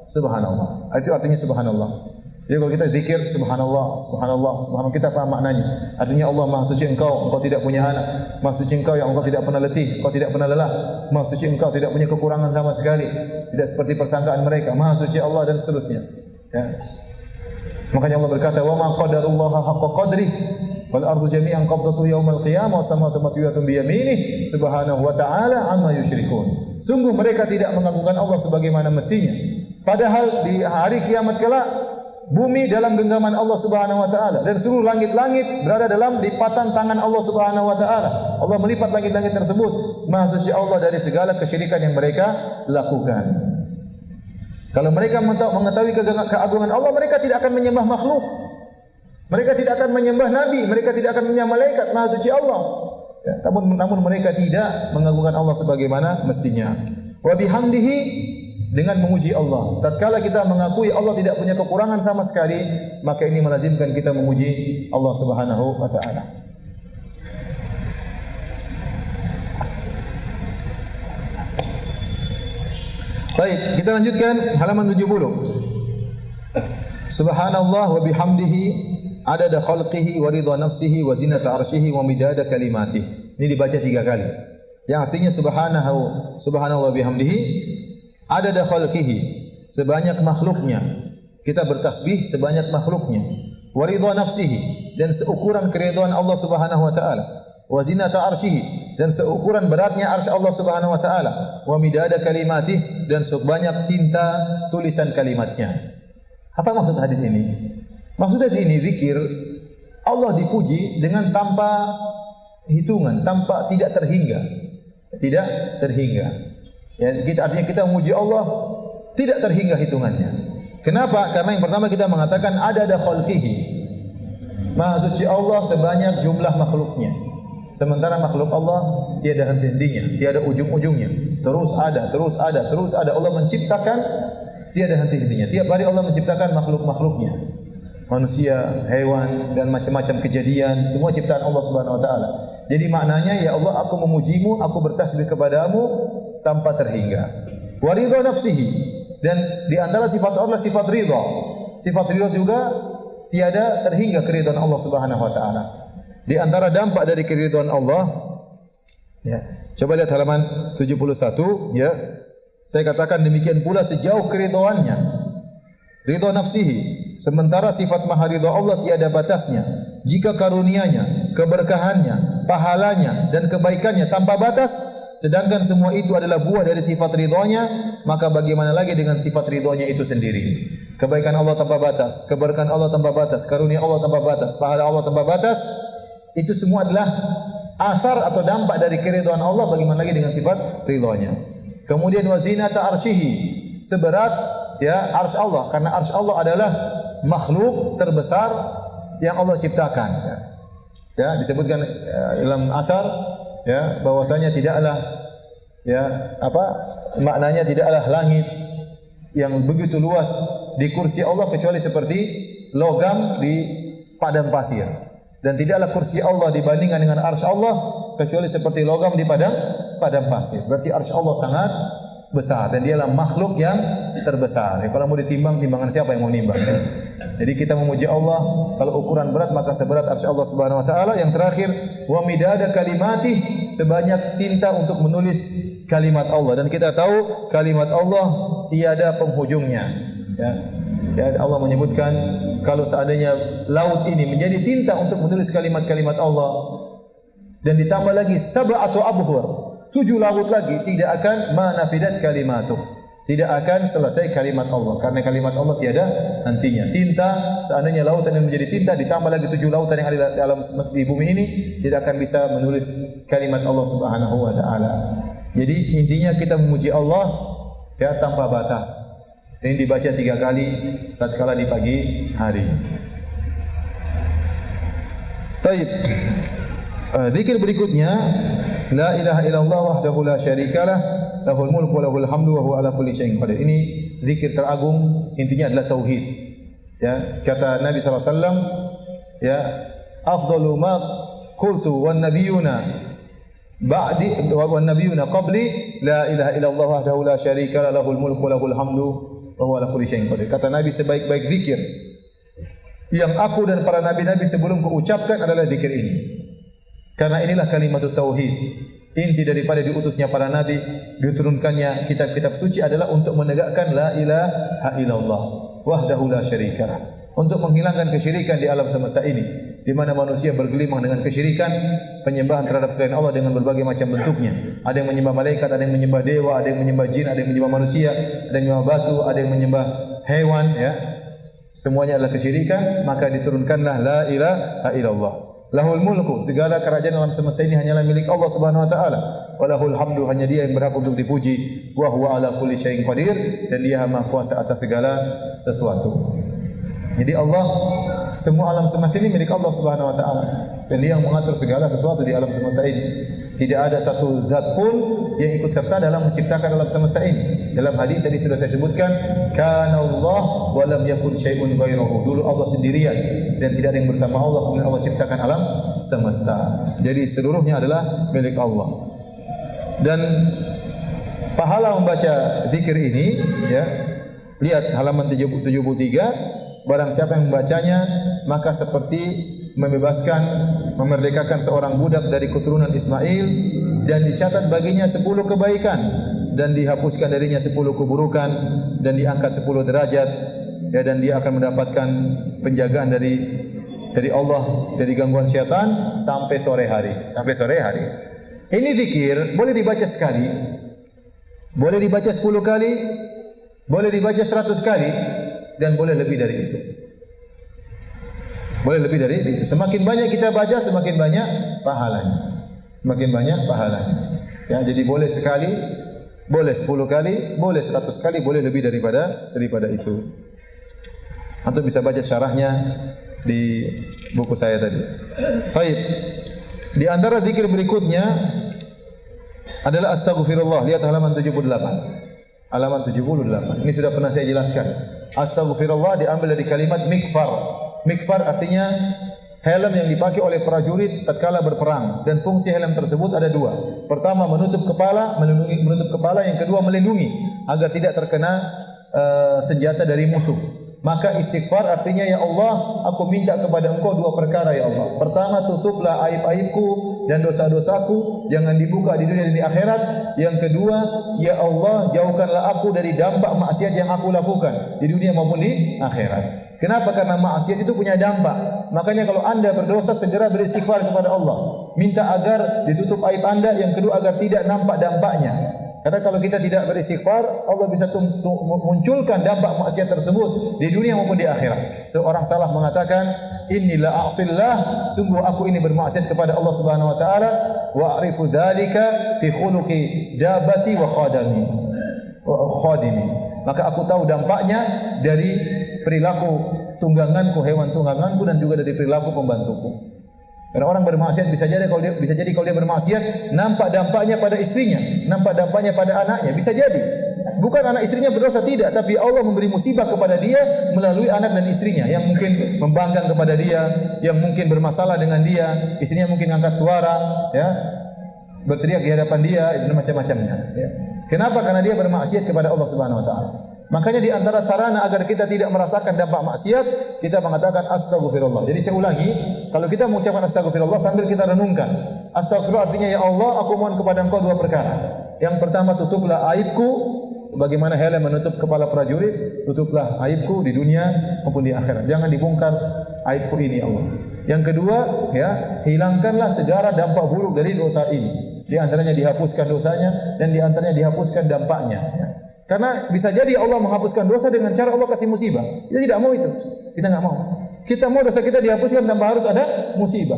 Speaker 1: Subhanallah. Itu artinya subhanallah. Jadi kalau kita zikir subhanallah, subhanallah, subhanallah, kita paham maknanya. Artinya Allah Maha Suci Engkau, Engkau tidak punya anak. Maha Suci Engkau yang Engkau tidak pernah letih, Engkau tidak pernah lelah. Maha Suci Engkau tidak punya kekurangan sama sekali. Tidak seperti persangkaan mereka. Maha Suci Allah dan seterusnya. Ya. Makanya Allah berkata, "Wa ma qadarullaha haqqa qadrih wal ardu jami'an qabdatuhu yaumal qiyamah was samawati matwiyatun bi yaminih subhanahu wa ta'ala amma yusyrikun." Sungguh mereka tidak mengagungkan Allah sebagaimana mestinya. Padahal di hari kiamat kelak bumi dalam genggaman Allah Subhanahu wa taala dan seluruh langit-langit berada dalam lipatan tangan Allah Subhanahu wa taala. Allah melipat langit-langit tersebut. Maha suci Allah dari segala kesyirikan yang mereka lakukan. Kalau mereka mengetahui keagungan Allah, mereka tidak akan menyembah makhluk. Mereka tidak akan menyembah nabi, mereka tidak akan menyembah malaikat. Maha suci Allah. Ya, namun mereka tidak mengagungkan Allah sebagaimana mestinya. Wa bihamdihi, dengan memuji Allah. Tatkala kita mengakui Allah tidak punya kekurangan sama sekali, maka ini melazimkan kita memuji Allah Subhanahu wa taala. Baik, kita lanjutkan halaman 70. Subhanallah wa bihamdihi adada khalqihi wa ridha nafsihi wa zinata arsyihi wa midada kalimatihi. Ini dibaca 3 kali. Yang artinya subhanallah bihamdihi adada khalqihi, sebanyak makhluknya. Kita bertasbih sebanyak makhluknya. Wa ridha nafsihi, dan seukuran keridhaan Allah Subhanahu wa taala. Wa zinata arsyihi, dan seukuran beratnya arsy Allah Subhanahu wa taala. Wa midada kalimatih, dan sebanyak tinta tulisan kalimatnya. Apa maksud hadis ini? Maksud hadis ini zikir Allah dipuji dengan tanpa hitungan, tanpa tidak terhingga. Tidak terhingga. Ya, artinya kita memuji Allah tidak terhingga hitungannya. Kenapa? Karena yang pertama kita mengatakan adada khalqihi. Maha suci Allah sebanyak jumlah makhluknya. Sementara makhluk Allah tiada henti-hentinya, tiada ujung-ujungnya. Terus ada, terus ada, terus ada. Allah menciptakan tiada henti-hentinya. Tiap hari Allah menciptakan makhluk-makhluknya. Manusia, hewan, dan macam-macam kejadian, semua ciptaan Allah Subhanahu wa taala. Jadi maknanya, ya Allah, aku memujimu, aku bertasbih kepadamu tanpa terhingga. Wa ridha nafsihi, dan di antara sifat Allah sifat ridha. Sifat ridha juga tiada terhingga keridhaan Allah Subhanahu wa taala. Di antara dampak dari keridhaan Allah, ya. Coba lihat halaman 71, ya. Saya katakan demikian pula sejauh keridhaannya. Ridha nafsihi, sementara sifat maha ridha Allah tiada batasnya. Jika karunia-Nya, keberkahannya, pahalanya dan kebaikannya tanpa batas, sedangkan semua itu adalah buah dari sifat ridhonya, maka bagaimana lagi dengan sifat ridhonya itu sendiri? Kebaikan Allah tanpa batas, keberkahan Allah tanpa batas, karunia Allah tanpa batas, pahala Allah tanpa batas, itu semua adalah asar atau dampak dari keridhaan Allah. Bagaimana lagi dengan sifat ridhonya? Kemudian wazinata arsyihi, seberat ya arsy Allah, karena arsy Allah adalah makhluk terbesar yang Allah ciptakan. Ya, disebutkan dalam asar, ya, bahwasanya tidaklah, ya, maknanya tidaklah langit yang begitu luas di kursi Allah kecuali seperti logam di padang pasir, dan tidaklah kursi Allah dibandingkan dengan arsy Allah kecuali seperti logam di padang pasir. Berarti arsy Allah sangat besar dan dialah makhluk yang terbesar. Ya, kalau mau ditimbang, timbangan siapa yang mau nimbang? Ya? Jadi kita memuji Allah, kalau ukuran berat maka seberat arsy Allah Subhanahu wa taala. Yang terakhir, wa midada kalimatih, sebanyak tinta untuk menulis kalimat Allah. Dan kita tahu kalimat Allah tiada penghujungnya. Ya. Ya, Allah menyebutkan kalau seandainya laut ini menjadi tinta untuk menulis kalimat-kalimat Allah, dan ditambah lagi sab'atu abhur, 7 laut lagi, tidak akan manafidat kalimatuh, tidak akan selesai kalimat Allah, karena kalimat Allah tiada hentinya. Tinta, seandainya lautan ini menjadi tinta, ditambah lagi 7 lautan yang ada dalam di bumi ini, tidak akan bisa menulis kalimat Allah Subhanahu wa taala. Jadi intinya kita memuji Allah ya tanpa batas. Ini dibaca 3 kali tatkala di pagi hari. Taib. Zikir berikutnya, la ilaha illallah wahdahu la syarikalah, lahul mulku wa lahul hamdu wa huwa ala kulli syai'in qadir. Ini zikir teragung, intinya adalah tauhid. Ya, kata Nabi sallallahu alaihi wasallam, ya, afdalu ma qultu wan nabiyuna ba'di wan nabiyuna qabli la ilaha illallah wahdahu la syarikalah, lahul mulku wa lahul hamdu wa huwa ala kulli syai'in qadir. Kata Nabi, sebaik-baik zikir yang aku dan para nabi-nabi sebelumku ucapkan adalah zikir ini. Karena inilah kalimat tauhid. Inti daripada diutusnya para nabi, diturunkannya kitab-kitab suci adalah untuk menegakkan la ilaha illallah wahdahu la syarikalah. Untuk menghilangkan kesyirikan di alam semesta ini, di mana manusia bergelimang dengan kesyirikan, penyembahan terhadap selain Allah dengan berbagai macam bentuknya. Ada yang menyembah malaikat, ada yang menyembah dewa, ada yang menyembah jin, ada yang menyembah manusia, ada yang menyembah batu, ada yang menyembah hewan, ya. Semuanya adalah kesyirikan, maka diturunkanlah la ilaha illallah. Lahul mulku, segala kerajaan alam semesta ini hanyalah milik Allah Subhanahu wa taala. Walahul hamdu, hanya Dia yang berhak untuk dipuji. Wa huwa ala kulli syai'in qadir, dan Dia Maha kuasa atas segala sesuatu. Jadi Allah, semua alam semesta ini milik Allah Subhanahu wa taala, dan Dia yang mengatur segala sesuatu di alam semesta ini. Tidak ada satu zat pun yang ikut serta dalam menciptakan alam semesta ini. Dalam hadis tadi sudah saya sebutkan, kana Allah wa lam yakun syai'un ghairuhu. Dulu Allah sendirian dan tidak ada yang bersama Allah, kemudian Allah ciptakan alam semesta. Jadi seluruhnya adalah milik Allah. Dan pahala membaca zikir ini, ya, lihat halaman 73. Barang siapa yang membacanya, maka seperti membebaskan, memerdekakan seorang budak dari keturunan Ismail, dan dicatat baginya 10 kebaikan, dan dihapuskan darinya 10 keburukan, dan diangkat 10 derajat, ya, dan dia akan mendapatkan penjagaan dari Allah, dari gangguan syaitan sampai sore hari. Sampai sore hari. Ini zikir boleh dibaca sekali, boleh dibaca 10 kali, boleh dibaca 100 kali, dan boleh lebih dari itu. Boleh lebih dari itu. Semakin banyak kita baca, semakin banyak pahalanya. Semakin banyak pahalanya. Ya, jadi boleh sekali, boleh 10 kali, boleh 100 kali, boleh lebih daripada itu. Antum bisa baca syarahnya di buku saya tadi. Baik. Di antara zikir berikutnya adalah astaghfirullah. Lihat halaman 78. Halaman 78. Ini sudah pernah saya jelaskan. Astaghfirullah diambil dari kalimat mikfar. Mikfar artinya helm yang dipakai oleh prajurit tatkala berperang, dan fungsi helm tersebut ada 2. Pertama, menutup kepala, menutup kepala, yang kedua melindungi agar tidak terkena senjata dari musuh. Maka istighfar artinya, ya Allah, aku minta kepada Engkau 2 perkara, ya Allah. Pertama, tutuplah aib-aibku dan dosa-dosaku, jangan dibuka di dunia dan di akhirat. Yang kedua, ya Allah, jauhkanlah aku dari dampak maksiat yang aku lakukan di dunia maupun di akhirat. Kenapa? Karena maksiat itu punya dampak. Makanya kalau Anda berdosa, segera beristighfar kepada Allah. Minta agar ditutup aib Anda, yang kedua agar tidak nampak dampaknya. Karena kalau kita tidak beristighfar, Allah bisa munculkan dampak maksiat tersebut di dunia maupun di akhirat. Seorang salaf mengatakan, "Inilah a'sillah, sungguh aku ini bermaksiat kepada Allah Subhanahu wa taala, wa a'rifu dzalika fi khuluqi dabati wa khadimi. Maka aku tahu dampaknya dari perilaku tungganganku, hewan tungganganku, dan juga dari perilaku pembantuku." Karena orang bermaksiat bisa jadi kalau dia bermaksiat nampak dampaknya pada istrinya, nampak dampaknya pada anaknya, bisa jadi. Bukan anak istrinya berdosa, tidak, tapi Allah memberi musibah kepada dia melalui anak dan istrinya yang mungkin membangkang kepada dia, yang mungkin bermasalah dengan dia, istrinya mungkin angkat suara, ya, berteriak di hadapan dia, dan macam-macamnya. Ya. Kenapa? Karena dia bermaksiat kepada Allah Subhanahu wa taala. Makanya di antara sarana agar kita tidak merasakan dampak maksiat, kita mengatakan astaghfirullah. Jadi saya ulangi, kalau kita mengucapkan astaghfirullah sambil kita renungkan. Astaghfirullah artinya, ya Allah, aku mohon kepada Engkau 2 perkara. Yang pertama, tutuplah aibku, sebagaimana helm menutup kepala prajurit, tutuplah aibku di dunia maupun di akhirat. Jangan dibongkar aibku ini, Allah. Yang kedua, ya, hilangkanlah segala dampak buruk dari dosa ini. Di antaranya dihapuskan dosanya, dan di antaranya dihapuskan dampaknya. Ya. Karena bisa jadi Allah menghapuskan dosa dengan cara Allah kasih musibah. Kita tidak mau itu. Kita enggak mau. Kita mau dosa kita dihapuskan tanpa harus ada musibah.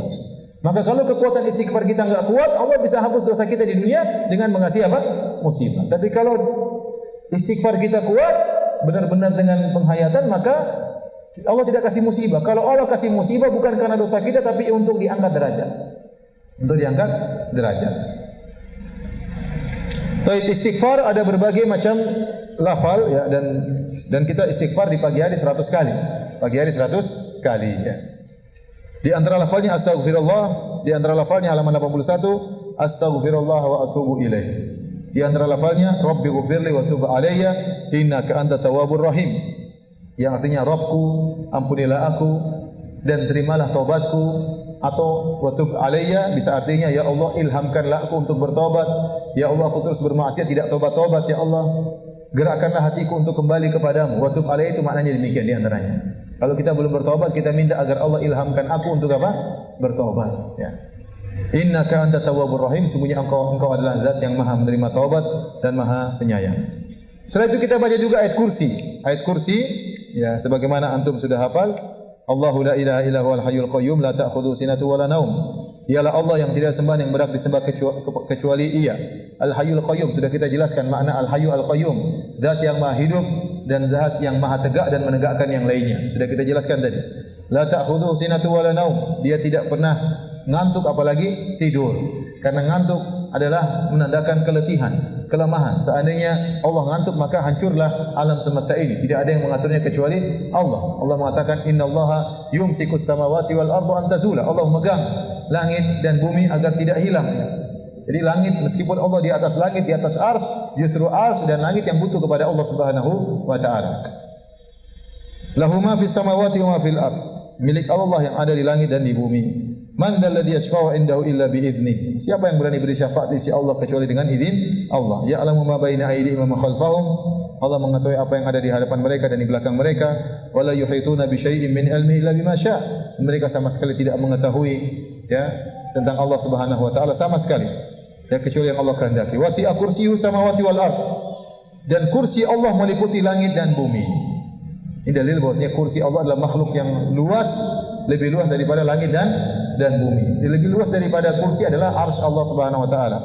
Speaker 1: Maka kalau kekuatan istighfar kita enggak kuat, Allah bisa hapus dosa kita di dunia dengan mengasih apa? Musibah. Tapi kalau istighfar kita kuat, benar-benar dengan penghayatan, maka Allah tidak kasih musibah. Kalau Allah kasih musibah bukan karena dosa kita, tapi untuk diangkat derajat. Untuk diangkat derajat. Taib, istighfar ada berbagai macam lafal, ya, dan kita istighfar di pagi hari 100 kali. Pagi hari 100 kali, ya. Di antara lafalnya astaghfirullah, di antara lafalnya halaman 81, astaghfirullah wa atubu ilaih. Di antara lafalnya Rabbi ghfirli wa tub alayya innaka anta tawwabur rahim. Yang artinya, Rabbku, ampunilah aku dan terimalah taubatku, atau wa tub alayya bisa artinya ya Allah ilhamkanlah aku untuk bertobat. Ya Allah aku terus bermaksiat tidak tobat-tobat ya Allah. Gerakkanlah hatiku untuk kembali kepadamu. Wa tub alayya itu maknanya demikian di antaranya. Kalau kita belum bertobat, kita minta agar Allah ilhamkan aku untuk apa? Bertobat. Ya. Innaka anta tawwabur rahim. Sungguhnya engkau adalah zat yang maha menerima taubat dan maha penyayang. Setelah itu kita baca juga ayat kursi. Ayat kursi, ya sebagaimana antum sudah hafal. Allahu la ilaha illa huwal hayyul qayyum la ta'khudhuhu sinatun wa la naum. Ialah Allah yang tidak sembah yang berhak disembah kecuali Ia. Al-Hayyul Qayyum sudah kita jelaskan makna Al-Hayyu Al-Qayyum, zat yang maha hidup dan zat yang maha tegak dan menegakkan yang lainnya. Sudah kita jelaskan tadi. La ta'khudhuhu sinatun wa la naum. Dia tidak pernah ngantuk apalagi tidur. Karena ngantuk adalah menandakan keletihan, kelemahan. Seandainya Allah ngantuk maka hancurlah alam semesta ini. Tidak ada yang mengaturnya kecuali Allah. Allah mengatakan innallaha yumsikus samawati wal arda an tazula. Allah memegang langit dan bumi agar tidak hilang. Jadi langit meskipun Allah di atas langit, di atas ars, justru ars dan langit yang butuh kepada Allah Subhanahu wa taala. Lahu ma fis samawati wa ma fil ard. Milik Allah yang ada di langit dan di bumi. Man dzalladzi yashfa'u indahu illa bi idznih. Siapa yang berani beri syafaat di sisi Allah kecuali dengan izin Allah. Ya'lamu ma baina aydihim wa ma khalfahum. Allah mengetahui apa yang ada di hadapan mereka dan di belakang mereka. Wala yuhituna bi syai'in min ilmihi illa bima syaa'. Mereka sama sekali tidak mengetahui ya tentang Allah Subhanahu wa taala sama sekali. Ya kecuali yang Allah kehendaki. Wasi'a kursiyyuhu samawati wal ard. Dan kursi Allah meliputi langit dan bumi. Ini dalil bahwasanya kursi Allah adalah makhluk yang luas, lebih luas daripada langit dan bumi. Lebih luas daripada kursi adalah arsy Allah Subhanahu wa taala.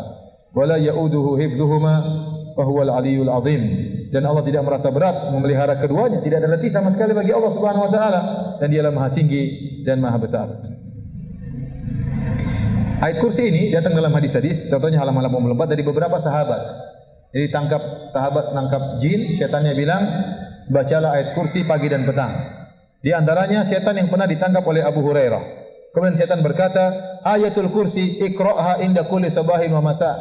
Speaker 1: Wala ya'uduhu hifdhuhuma wa huwal aliyyul azim. Dan Allah tidak merasa berat memelihara keduanya, tidak ada letih sama sekali bagi Allah Subhanahu wa taala dan Dialah Maha tinggi dan Maha besar. Ayat kursi ini datang dalam hadis-hadis, contohnya halaman 84 dari beberapa sahabat. Jadi sahabat nangkap jin, setannya bilang, bacalah ayat kursi pagi dan petang. Di antaranya setan yang pernah ditangkap oleh Abu Hurairah. Kemudian setan berkata, ayatul kursi iqra'ha inda kulli sabahin wa masa.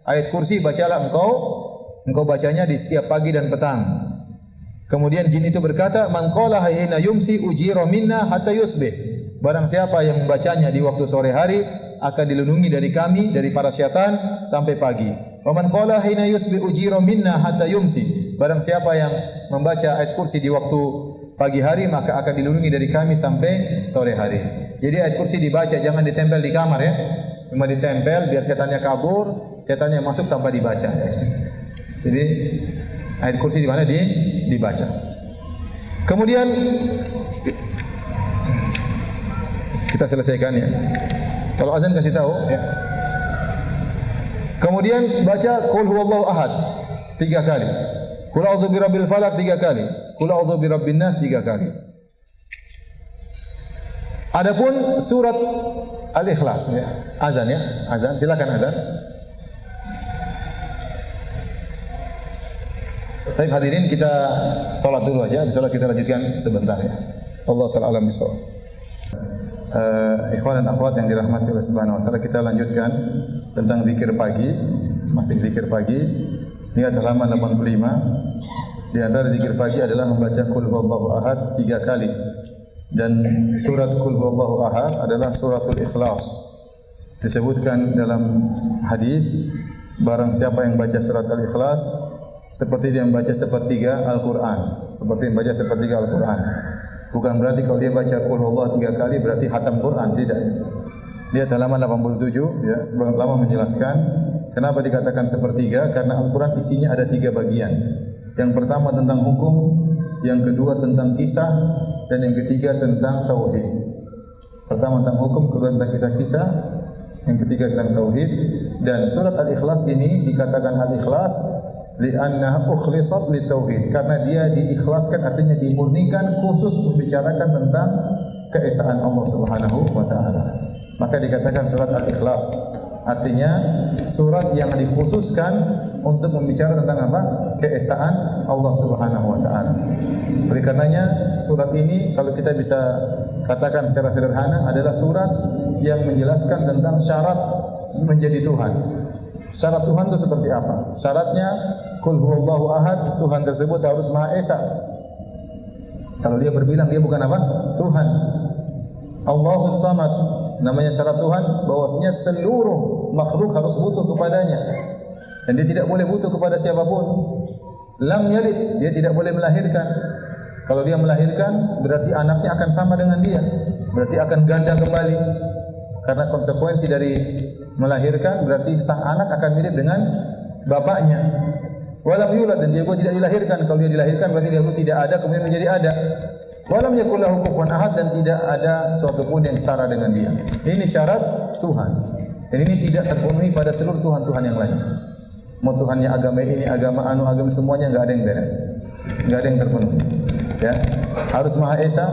Speaker 1: Ayat kursi bacalah engkau bacanya di setiap pagi dan petang. Kemudian jin itu berkata, man qala hina yumsi ujira minna hatta yusbih. Barang siapa yang membacanya di waktu sore hari akan dilindungi dari kami, dari para syaitan sampai pagi. Wa man qala hina yusbih ujira minna hatta yumsi. Barang siapa yang membaca ayat kursi di waktu pagi hari maka akan dilindungi dari kami sampai sore hari. Jadi ayat kursi dibaca, jangan ditempel di kamar ya. Cuma ditempel biar setannya kabur, setannya masuk tanpa dibaca. Jadi ayat kursi di mana dibaca. Kemudian kita selesaikan ya. Kalau azan kasih tahu ya. Kemudian baca qul huwallahu ahad 3 kali. Qul a'udzu birabbil falaq 3 kali. Qul a'udzu birabbin nas 3 kali. Adapun surat Al-Ikhlas ya. Azan ya. Azan silakan azan. Baik hadirin kita salat dulu aja. Insyaallah kita lanjutkan sebentar ya. Allah taala alam bisawab. Ikhwan dan akhwat yang dirahmati oleh Subhanahu wa taala, kita lanjutkan tentang zikir pagi. Masih zikir pagi. Ini halaman 85. Di antara zikir pagi adalah membaca qul huwallahu ahad 3 kali. Dan surat qul huwallahu ahad adalah suratul Ikhlas. Disebutkan dalam hadis, barang siapa yang baca surat Al-Ikhlas seperti dia membaca sepertiga Al-Qur'an. Seperti membaca sepertiga Al-Qur'an. Bukan berarti kalau dia baca qul huwallahu 3 kali berarti khatam Quran, tidak. Lihat halaman 87 ya, sebagian ulama menjelaskan kenapa dikatakan sepertiga, karena Al-Qur'an isinya ada 3 bagian. Yang pertama tentang hukum, yang kedua tentang kisah, dan yang ketiga tentang tauhid. Pertama tentang hukum, kedua tentang kisah-kisah, yang ketiga tentang tauhid. Dan surat Al-Ikhlas ini dikatakan Al-Ikhlas li'annaha ukhlisat litauhid, karena dia diikhlaskan, artinya dimurnikan khusus membicarakan tentang keesaan Allah Subhanahu wa taala. Maka dikatakan surat Al-Ikhlas, artinya surat yang dikhususkan untuk membicarakan tentang apa? Keesaan Allah Subhanahu wa taala. Oleh karenanya surat ini kalau kita bisa katakan secara sederhana adalah surat yang menjelaskan tentang syarat menjadi Tuhan. Syarat Tuhan itu seperti apa? Syaratnya qul huwallahu ahad, Tuhan tersebut harus Maha Esa. Kalau dia berbilang dia bukan apa? Tuhan. Allahus Samad, namanya syarat Tuhan bahwasanya seluruh makhluk harus butuh kepadanya dan dia tidak boleh butuh kepada siapapun. Lam yalid, dia tidak boleh melahirkan. Kalau dia melahirkan berarti anaknya akan sama dengan dia, berarti akan ganda kembali. Karena konsekuensi dari melahirkan berarti sang anak akan mirip dengan bapaknya. Walam yulad, dan dia tidak dilahirkan. Kalau dia dilahirkan berarti dia dulu tidak ada kemudian menjadi ada. Walam yakul lahu kufuwan ahad, dan tidak ada suatu pun yang setara dengan dia. Ini syarat Tuhan. Dan ini tidak terpenuhi pada seluruh Tuhan-Tuhan yang lain. Mau Tuhannya agama ini, agama anu, agama semuanya enggak ada yang beres. Enggak ada yang terpenuhi. Ya. Harus Maha Esa,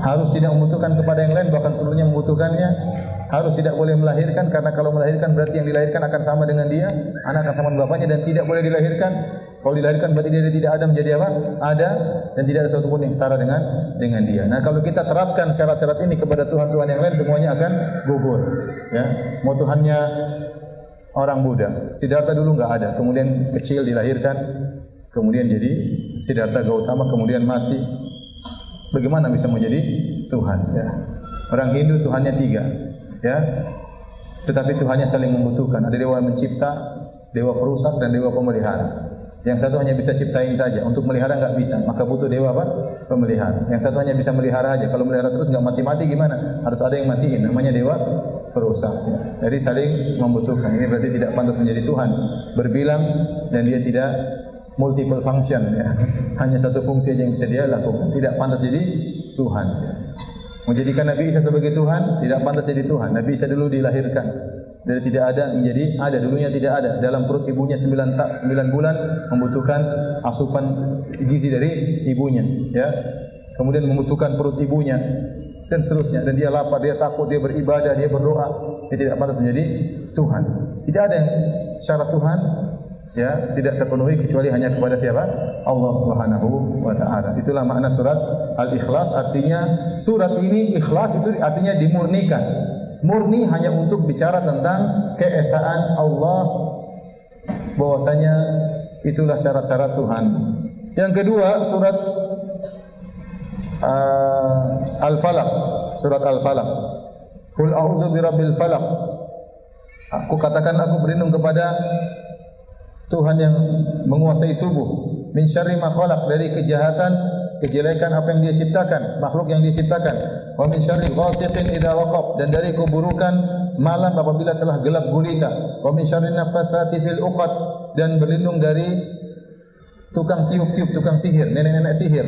Speaker 1: harus tidak membutuhkan kepada yang lain, bahkan seluruhnya membutuhkannya. Harus tidak boleh melahirkan, karena kalau melahirkan berarti yang dilahirkan akan sama dengan dia, anak akan sama dengan bapaknya, dan tidak boleh dilahirkan. Kalau dilahirkan berarti dia tidak ada, menjadi apa? Ada, dan tidak ada sesuatu pun yang setara dengan dia. Nah, kalau kita terapkan syarat-syarat ini kepada Tuhan-Tuhan yang lain, semuanya akan gugur. Ya, mau Tuhannya orang Buddha, Siddhartha dulu enggak ada, kemudian kecil dilahirkan, kemudian jadi Siddhartha Gautama, kemudian mati. Bagaimana bisa menjadi Tuhan? Ya. Orang Hindu Tuhannya 3. Ya, tetapi Tuhannya saling membutuhkan. Ada dewa mencipta, dewa perusak, dan dewa pemelihara. Yang satu hanya bisa ciptain saja, untuk melihara enggak bisa, maka butuh dewa apa? Pemelihara. Yang satu hanya bisa melihara aja. Kalau melihara terus enggak mati-mati gimana? Harus ada yang matiin, namanya dewa perusak. Ya. Jadi saling membutuhkan. Ini berarti tidak pantas menjadi Tuhan. Berbilang dan dia tidak multiple function. Ya. Hanya satu fungsi aja yang bisa dia lakukan. Tidak pantas jadi Tuhan. Menjadikan Nabi Isa sebagai Tuhan, tidak pantas jadi Tuhan. Nabi Isa dulu dilahirkan dari tidak ada menjadi ada, dulunya tidak ada. Dalam perut ibunya 9 bulan membutuhkan asupan gizi dari ibunya, ya. Kemudian membutuhkan perut ibunya dan seterusnya. Dan dia lapar, dia takut, dia beribadah, dia berdoa. Dia tidak pantas menjadi Tuhan. Tidak ada yang syarat Tuhan, ya, tidak terpenuhi kecuali hanya kepada siapa? Allah Subhanahu wa taala. Itulah makna surat Al-Ikhlas. Artinya surat ini ikhlas itu artinya dimurnikan. Murni hanya untuk bicara tentang keesaan Allah, bahwasanya itulah syarat-syarat Tuhan. Yang kedua, surat Al-Falaq, surat Al-Falaq. Qul a'udzu birabbil falaq. Aku katakan aku berlindung kepada Tuhan yang menguasai subuh. Min syarri ma khalaq, dari kejahatan, kejelekan apa yang dia ciptakan, makhluk yang dia ciptakan. Wa min syarri ghasiqin idza waqab, dan dari keburukan malam apabila telah gelap gulita. Wa min syarri naffatsati fil uqad, dan berlindung dari tukang tiup-tiup, tukang sihir, nenek-nenek sihir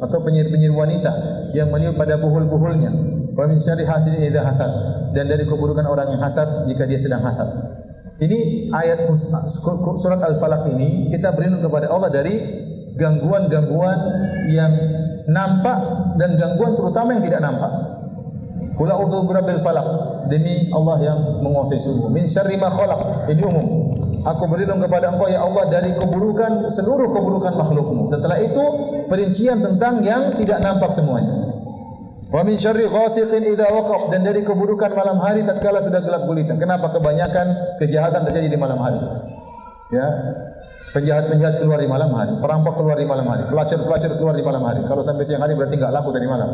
Speaker 1: atau penyihir-penyihir wanita yang meniup pada buhul-buhulnya. Wa min syarri hasidin idza hasad, dan dari keburukan orang yang hasad jika dia sedang hasad. Ini ayat surat Al-Falaq ini kita berlindung kepada Allah dari gangguan-gangguan yang nampak dan gangguan terutama yang tidak nampak. Qul a'udzu birabbil falaq, demi Allah yang menguasai subuh. Min syarri ma khalaq, ini umum. Aku berlindung kepada Engkau ya Allah dari keburukan, seluruh keburukan makhlukmu. Setelah itu perincian tentang yang tidak nampak semuanya. Wa min syarri ghasiqin idza waqab, dan dari keburukan malam hari tatkala sudah gelap gulita. Kenapa kebanyakan kejahatan terjadi di malam hari? Ya. Penjahat-penjahat keluar di malam hari, perampok keluar di malam hari, pelacur-pelacur keluar di malam hari. Kalau sampai siang hari berarti enggak laku tadi malam.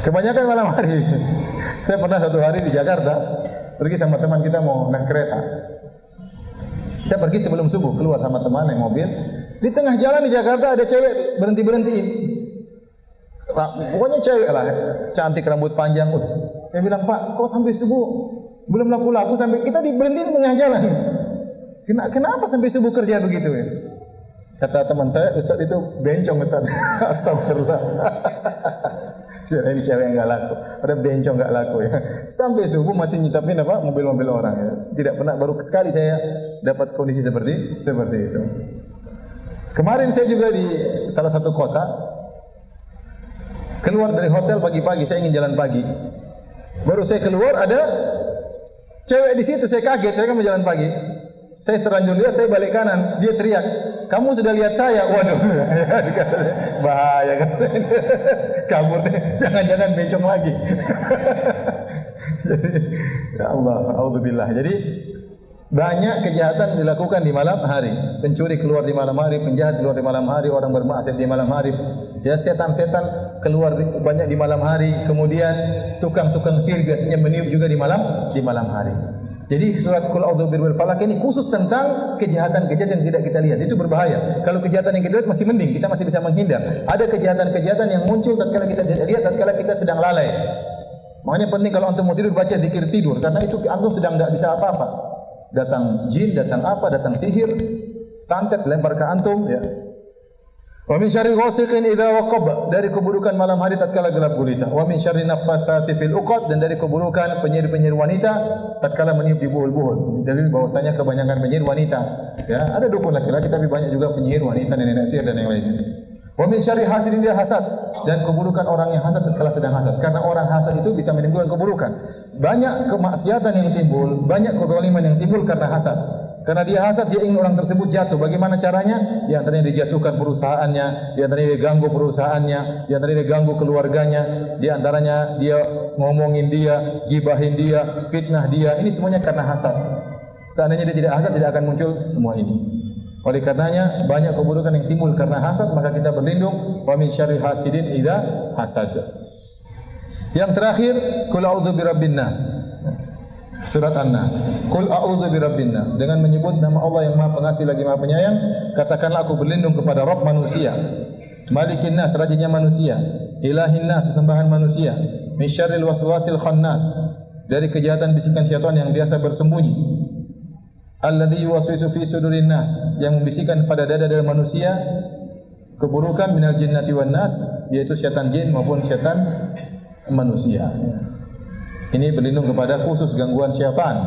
Speaker 1: Kebanyakan malam hari. Saya pernah satu hari di Jakarta, pergi sama teman kita mau naik kereta. Kita pergi sebelum subuh, keluar sama teman naik mobil. Di tengah jalan di Jakarta ada cewek berhenti-berhentiin. Pokoknya cewek lah, cantik, rambut panjang. Saya bilang, Pak, kok sampai subuh belum laku-laku, sampai kita berhenti di tengah jalan. Kenapa sampai subuh kerja begitu ya? Kata teman saya, Ustaz itu bencong Ustaz. Astagfirullah. Ini cewek yang enggak laku. Ada bencong enggak laku ya. Sampai subuh masih nyitapin apa? Mobil-mobil orang ya. Tidak pernah, baru sekali saya dapat kondisi seperti itu. Kemarin saya juga di salah satu kota, keluar dari hotel pagi-pagi, saya ingin jalan pagi. Baru saya keluar ada cewek di situ, saya kaget, saya kan mau jalan pagi. Saya terlanjur lihat, saya balik kanan, dia teriak, "Kamu sudah lihat saya?" Waduh, bahaya kan? Kabur deh, jangan-jangan bencong lagi. Jadi, ya Allah, auzubillah. Jadi Banyak kejahatan dilakukan di malam hari. Pencuri keluar di malam hari, penjahat keluar di malam hari, orang bermaksiat di malam hari. Ya, setan-setan keluar banyak di malam hari. Kemudian tukang-tukang sihir biasanya meniup juga di malam hari. Jadi surat Qul A'udzu birabbil falaq ini khusus tentang kejahatan-kejahatan yang tidak kita lihat. Itu berbahaya. Kalau kejahatan yang kita lihat masih mending, kita masih bisa menghindar. Ada kejahatan-kejahatan yang muncul tatkala kita tidak lihat, tatkala kita sedang lalai. Makanya penting kalau antum mau tidur baca zikir tidur, karena itu antum sedang tidak bisa apa-apa. Datang jin, datang apa, datang sihir, santet lempar ke antum, ya. Wa min syarri ghasiqin idza waqab, dari keburukan malam hari tatkala gelap gulita. Wa min syarri naffatsati fil uqad, dan dari keburukan penyihir-penyihir wanita tatkala meniup di buhul-buhul. Dalil bahwasanya kebanyakan penyihir wanita, ya. Ada dukun laki-laki tapi banyak juga penyihir wanita, nenek sihir dan yang lainnya. Wa min syarri hasidin idza hasad, dan keburukan orang yang hasad tatkala sedang hasad. Karena orang hasad itu bisa menimbulkan keburukan. Banyak kemaksiatan yang timbul, banyak kezaliman yang timbul karena hasad. Karena dia hasad, dia ingin orang tersebut jatuh. Bagaimana caranya? Di antaranya dijatuhkan perusahaannya, di antaranya dia ganggu perusahaannya, di antaranya dia ganggu keluarganya, di antaranya dia ngomongin dia, gibahin dia, fitnah dia. Ini semuanya karena hasad. Seandainya dia tidak hasad, tidak akan muncul semua ini. Oleh karenanya banyak keburukan yang timbul karena hasad, maka kita berlindung wa min syarri hasidin idza hasad. Yang terakhir, qul a'udzu birabbin nas. Surat An-Nas. Qul a'udzu birabbin nas, dengan menyebut nama Allah yang Maha Pengasih lagi Maha Penyayang, katakanlah aku berlindung kepada Rabb manusia, Malikin nas, rajanya manusia, Ilahin nas, sesembahan manusia, min syarril waswasil khannas, dari kejahatan bisikan syaitan yang biasa bersembunyi, alladzi yuwaswisu fi sudurin nas, yang membisikkan pada dada-dada manusia keburukan, minal jinnati wan nas, yaitu syaitan jin maupun syaitan manusia. Ini berlindung kepada khusus gangguan syaitan,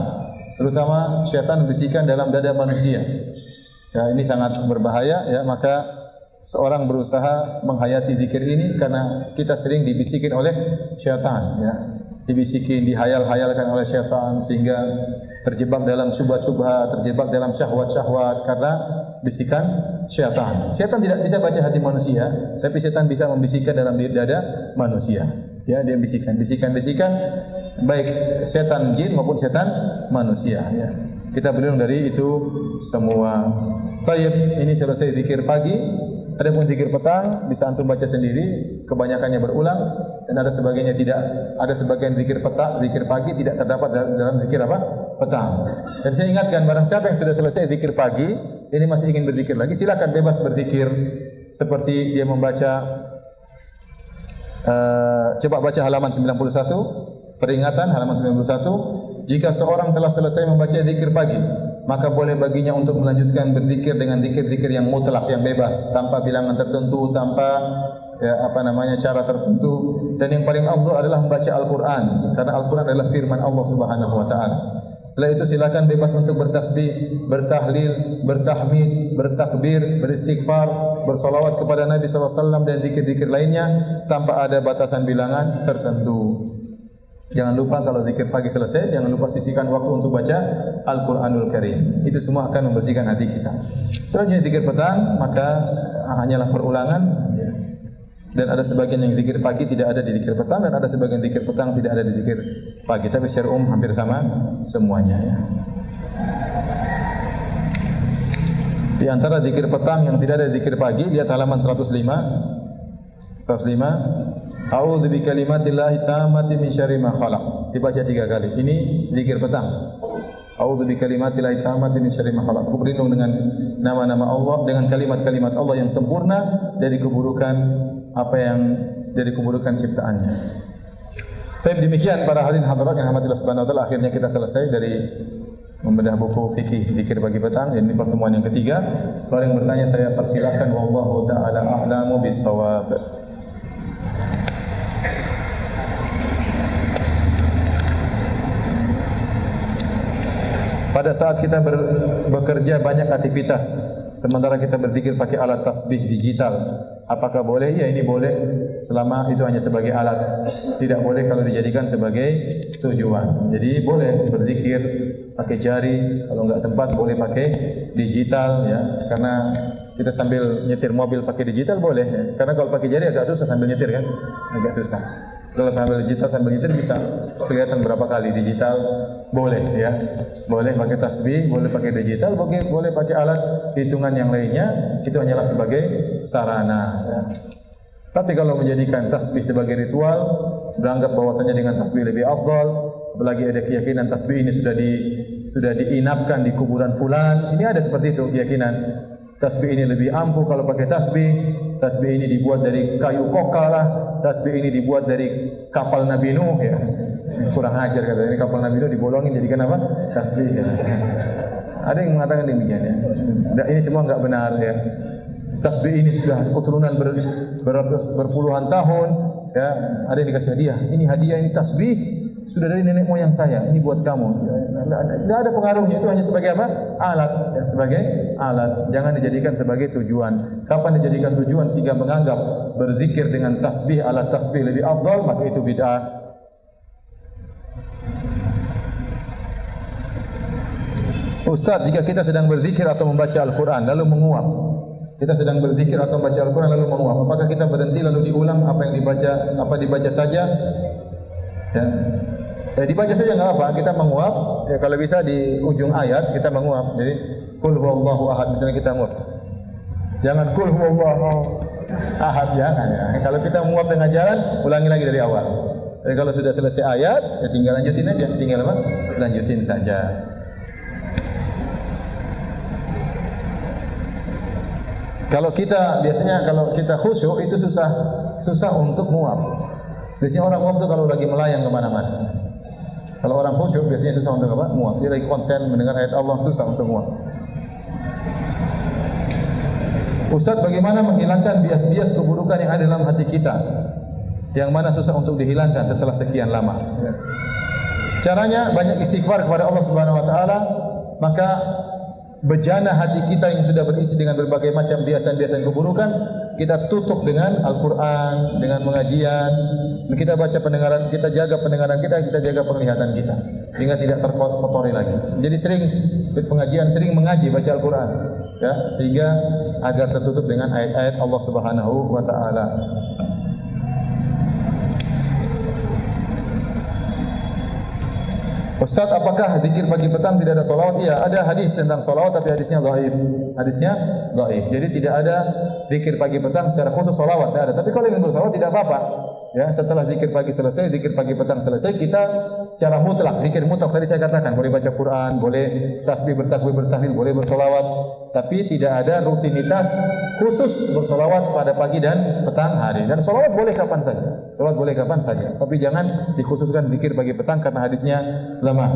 Speaker 1: terutama syaitan membisikkan dalam dada manusia. Ya, ini sangat berbahaya, ya. Maka seorang berusaha menghayati zikir ini karena kita sering dibisikin oleh syaitan, ya. Dibisikin, dihayal-hayalkan oleh syaitan sehingga terjebak dalam syubhat-syubhat, terjebak dalam syahwat-syahwat karena bisikan syaitan. Syaitan tidak bisa baca hati manusia, tapi syaitan bisa membisikkan dalam dada manusia. Ya, dia bisikan baik setan jin maupun setan manusia, ya. Kita berlindung dari itu semua. Tayyib, ini selesai zikir pagi. Adapun zikir petang bisa antum baca sendiri, kebanyakannya berulang, dan ada sebagiannya tidak. Ada sebagian zikir petang, zikir pagi tidak terdapat dalam zikir apa? Petang. Dan saya ingatkan, barang siapa yang sudah selesai zikir pagi, ini masih ingin berzikir lagi, silakan bebas berzikir seperti dia membaca. Coba baca halaman 91, peringatan halaman 91. Jika seorang telah selesai membaca zikir pagi, maka boleh baginya untuk melanjutkan berzikir dengan zikir-zikir yang mutlak, yang bebas, tanpa bilangan tertentu, tanpa cara tertentu. Dan yang paling afdal adalah membaca Al-Qur'an, karena Al-Qur'an adalah firman Allah Subhanahu wa taala. Setelah itu silakan bebas untuk bertasbih, bertahlil, bertahmid, bertakbir, beristighfar, bersolawat kepada Nabi SAW dan zikir-zikir lainnya tanpa ada batasan bilangan tertentu. Jangan lupa kalau zikir pagi selesai, jangan lupa sisihkan waktu untuk baca Al-Quranul Karim. Itu semua akan membersihkan hati kita. Selanjutnya zikir petang, maka hanyalah perulangan. Dan ada sebagian yang zikir pagi tidak ada di zikir petang, dan ada sebagian zikir petang tidak ada di zikir pagi. Tapi secara umum hampir sama semuanya, ya. Di antara zikir petang yang tidak ada zikir pagi, lihat halaman 105. A'udzu bikalimatillahi tammati min syarri ma khalaq. Dibaca 3 kali. Ini zikir petang. A'udzu bikalimatillahi tammati min syarri ma khalaq. Aku berlindung dengan nama-nama Allah, dengan kalimat-kalimat Allah yang sempurna dari keburukan dari keburukan ciptaannya. Baik, demikian para hadirin hadirat yang rahmatillah subhanahu wa taala, akhirnya kita selesai dari membedah buku fikih zikir pagi petang. Ini pertemuan yang ketiga. Kalau yang bertanya saya persilahkan, wallahu taala a'lamu bis-shawab. Pada saat kita bekerja banyak aktivitas, sementara kita berzikir pakai alat tasbih digital, apakah boleh? Ya, ini boleh selama itu hanya sebagai alat. Tidak boleh kalau dijadikan sebagai tujuan. Jadi boleh berzikir pakai jari, kalau enggak sempat boleh pakai digital ya. Karena kita sambil nyetir mobil pakai digital boleh ya. Karena kalau pakai jari agak susah sambil nyetir kan? Agak susah. Kalau sambil digital sambil nyetir bisa kelihatan berapa kali digital boleh ya. Boleh pakai tasbih, boleh pakai digital, boleh pakai alat hitungan yang lainnya. Itu hanyalah sebagai sarana ya. Tapi kalau menjadikan tasbih sebagai ritual, beranggap bahwasanya dengan tasbih lebih afdal, apalagi ada keyakinan tasbih ini sudah diinapkan di kuburan fulan, ini ada seperti itu keyakinan. Tasbih ini lebih ampuh kalau pakai tasbih. Tasbih ini dibuat dari kayu koka lah. Tasbih ini dibuat dari kapal Nabi Nuh ya. Kurang ajar kata ini, kapal Nabi Nuh dibolongin jadikan apa? Tasbih ya. Ada yang mengatakan demikian ya. Ini semua enggak benar ya. Tasbih ini sudah keturunan berpuluhan tahun ya. Ada yang dikasih hadiah. Ini hadiah, ini tasbih sudah dari nenek moyang saya. Ini buat kamu. Tidak ada pengaruhnya. Itu hanya sebagai apa? Alat. Ya, sebagai alat. Jangan dijadikan sebagai tujuan. Kapan dijadikan tujuan sehingga menganggap berzikir dengan tasbih, alat tasbih lebih afdal, maka itu bid'ah. Ustaz, jika kita sedang berzikir atau membaca Al-Quran lalu menguap, kita sedang berzikir atau membaca Al-Quran lalu menguap, apakah kita berhenti lalu diulang apa yang dibaca saja? Ya. Dibaca saja enggak apa, kita menguap. Ya, kalau bisa di ujung ayat kita menguap. Jadi qul huwallahu ahad misalnya kita menguap. Jangan qul huwallahu ahad, jangan ya. Kalau kita menguap tengah jalan, ulangi lagi dari awal. Jadi kalau sudah selesai ayat, ya tinggal lanjutin aja, tinggal apa? Lanjutin saja. Kalau kita khusyuk itu susah untuk menguap. Biasanya orang menguap itu kalau lagi melayang kemana-mana. Kalau orang khusyuk biasanya susah untuk apa? Muak. Dia lagi konsen mendengar ayat Allah, susah untuk muak. Ustaz, bagaimana menghilangkan bias-bias keburukan yang ada dalam hati kita, yang mana susah untuk dihilangkan setelah sekian lama? Caranya banyak istighfar kepada Allah Subhanahu Wa Taala, maka bejana hati kita yang sudah berisi dengan berbagai macam biasan-biasan keburukan, kita tutup dengan Al-Quran, dengan pengajian. Kita baca pendengaran, kita jaga pendengaran kita jaga penglihatan kita, sehingga tidak terkotori lagi. Jadi sering pengajian, sering mengaji, baca Al-Quran, ya, sehingga agar tertutup dengan ayat-ayat Allah Subhanahu Wa Taala. Ustaz, apakah zikir pagi petang tidak ada salawat? Iya, ada hadis tentang salawat tapi hadisnya dhaif. Jadi tidak ada zikir pagi petang secara khusus salawat, tidak ada. Tapi kalau ingin bersalawat tidak apa-apa. Ya, setelah zikir pagi selesai, zikir pagi petang selesai, kita secara mutlak, zikir mutlak tadi saya katakan, boleh baca Quran, boleh tasbih, bertakbir, bertahlil, boleh bersolawat, tapi tidak ada rutinitas khusus bersolawat pada pagi dan petang hari. Dan solawat boleh kapan saja, tapi jangan dikhususkan zikir pagi petang karena hadisnya lemah.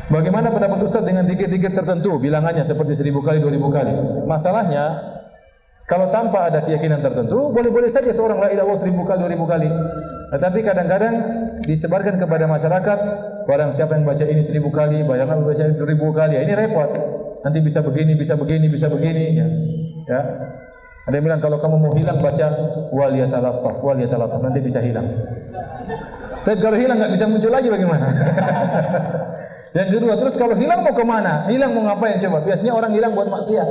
Speaker 1: Bagaimana pendapat Ustaz dengan zikir-zikir tertentu, bilangannya seperti 1000 kali, 2000 kali? Masalahnya, kalau tanpa ada keyakinan tertentu, boleh-boleh saja seorang la ilaha illallah 1000 kali, 2000 kali. Tetapi kadang-kadang disebarkan kepada masyarakat, barang siapa yang baca ini 1000 kali, barang siapa baca 2000 kali, ini repot. Nanti bisa begini. Ya. Ada yang bilang kalau kamu mau hilang baca wal yatalattaf, nanti bisa hilang. Tapi kalau hilang enggak bisa muncul lagi bagaimana? Yang kedua, terus kalau hilang mau kemana? Hilang mau ngapain coba? Biasanya orang hilang buat maksiat.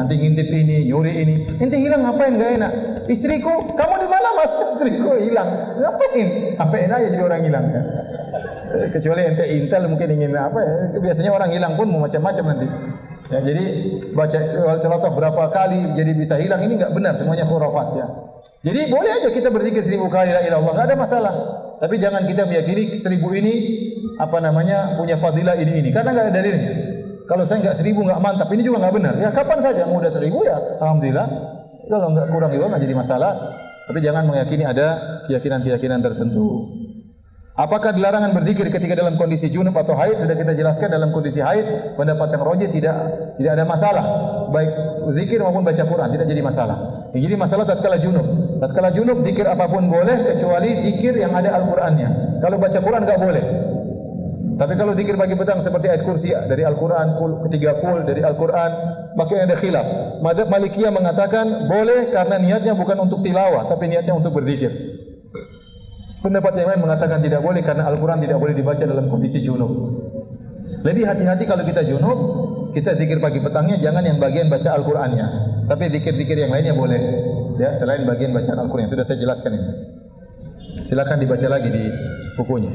Speaker 1: Nanti ngintip ini, nyuri ini. Ente hilang ngapain? Gak enak. Istriku, kamu di mana mas? Istriku hilang. Ngapain? Ngapain aja jadi orang hilang? Ya? Kecuali ente intel mungkin ingin apa ya? Biasanya orang hilang pun mau macam-macam nanti. Ya, jadi baca al-Talatah berapa kali jadi bisa hilang, ini enggak benar, semuanya khurafat ya. Jadi boleh aja kita berzikir 1000 kali la ilaha illallah, enggak ada masalah. Tapi jangan kita meyakini 1000 ini punya fadilah ini karena enggak ada dalilnya. Kalau saya enggak 1000 enggak mantap, ini juga enggak benar. Ya kapan saja mau udah 1000 ya alhamdulillah. Kalau enggak kurang juga enggak jadi masalah. Tapi jangan meyakini ada keyakinan-keyakinan tertentu. Apakah dilarangan berzikir ketika dalam kondisi junub atau haid? Sudah kita jelaskan, dalam kondisi haid pendapat yang rajih tidak ada masalah. Baik zikir maupun baca Quran tidak jadi masalah. Yang jadi masalah tatkala junub. Tatkala junub zikir apapun boleh kecuali zikir yang ada Al-Qur'annya. Kalau baca Quran enggak boleh. Tapi kalau zikir pagi petang seperti ayat kursi dari Al-Qur'an, ketiga kul dari Al-Qur'an, maka ada khilaf. Mazhab Malikiyah mengatakan boleh karena niatnya bukan untuk tilawah tapi niatnya untuk berzikir. Pendapat yang lain mengatakan tidak boleh karena Al-Quran tidak boleh dibaca dalam kondisi junub. Lebih hati-hati kalau kita junub, kita zikir pagi petangnya jangan yang bagian baca Al-Qur'annya, tapi zikir-zikir yang lainnya boleh. Ya, selain bagian bacaan Al-Qur'an yang sudah saya jelaskan ini. Silakan dibaca lagi di bukunya.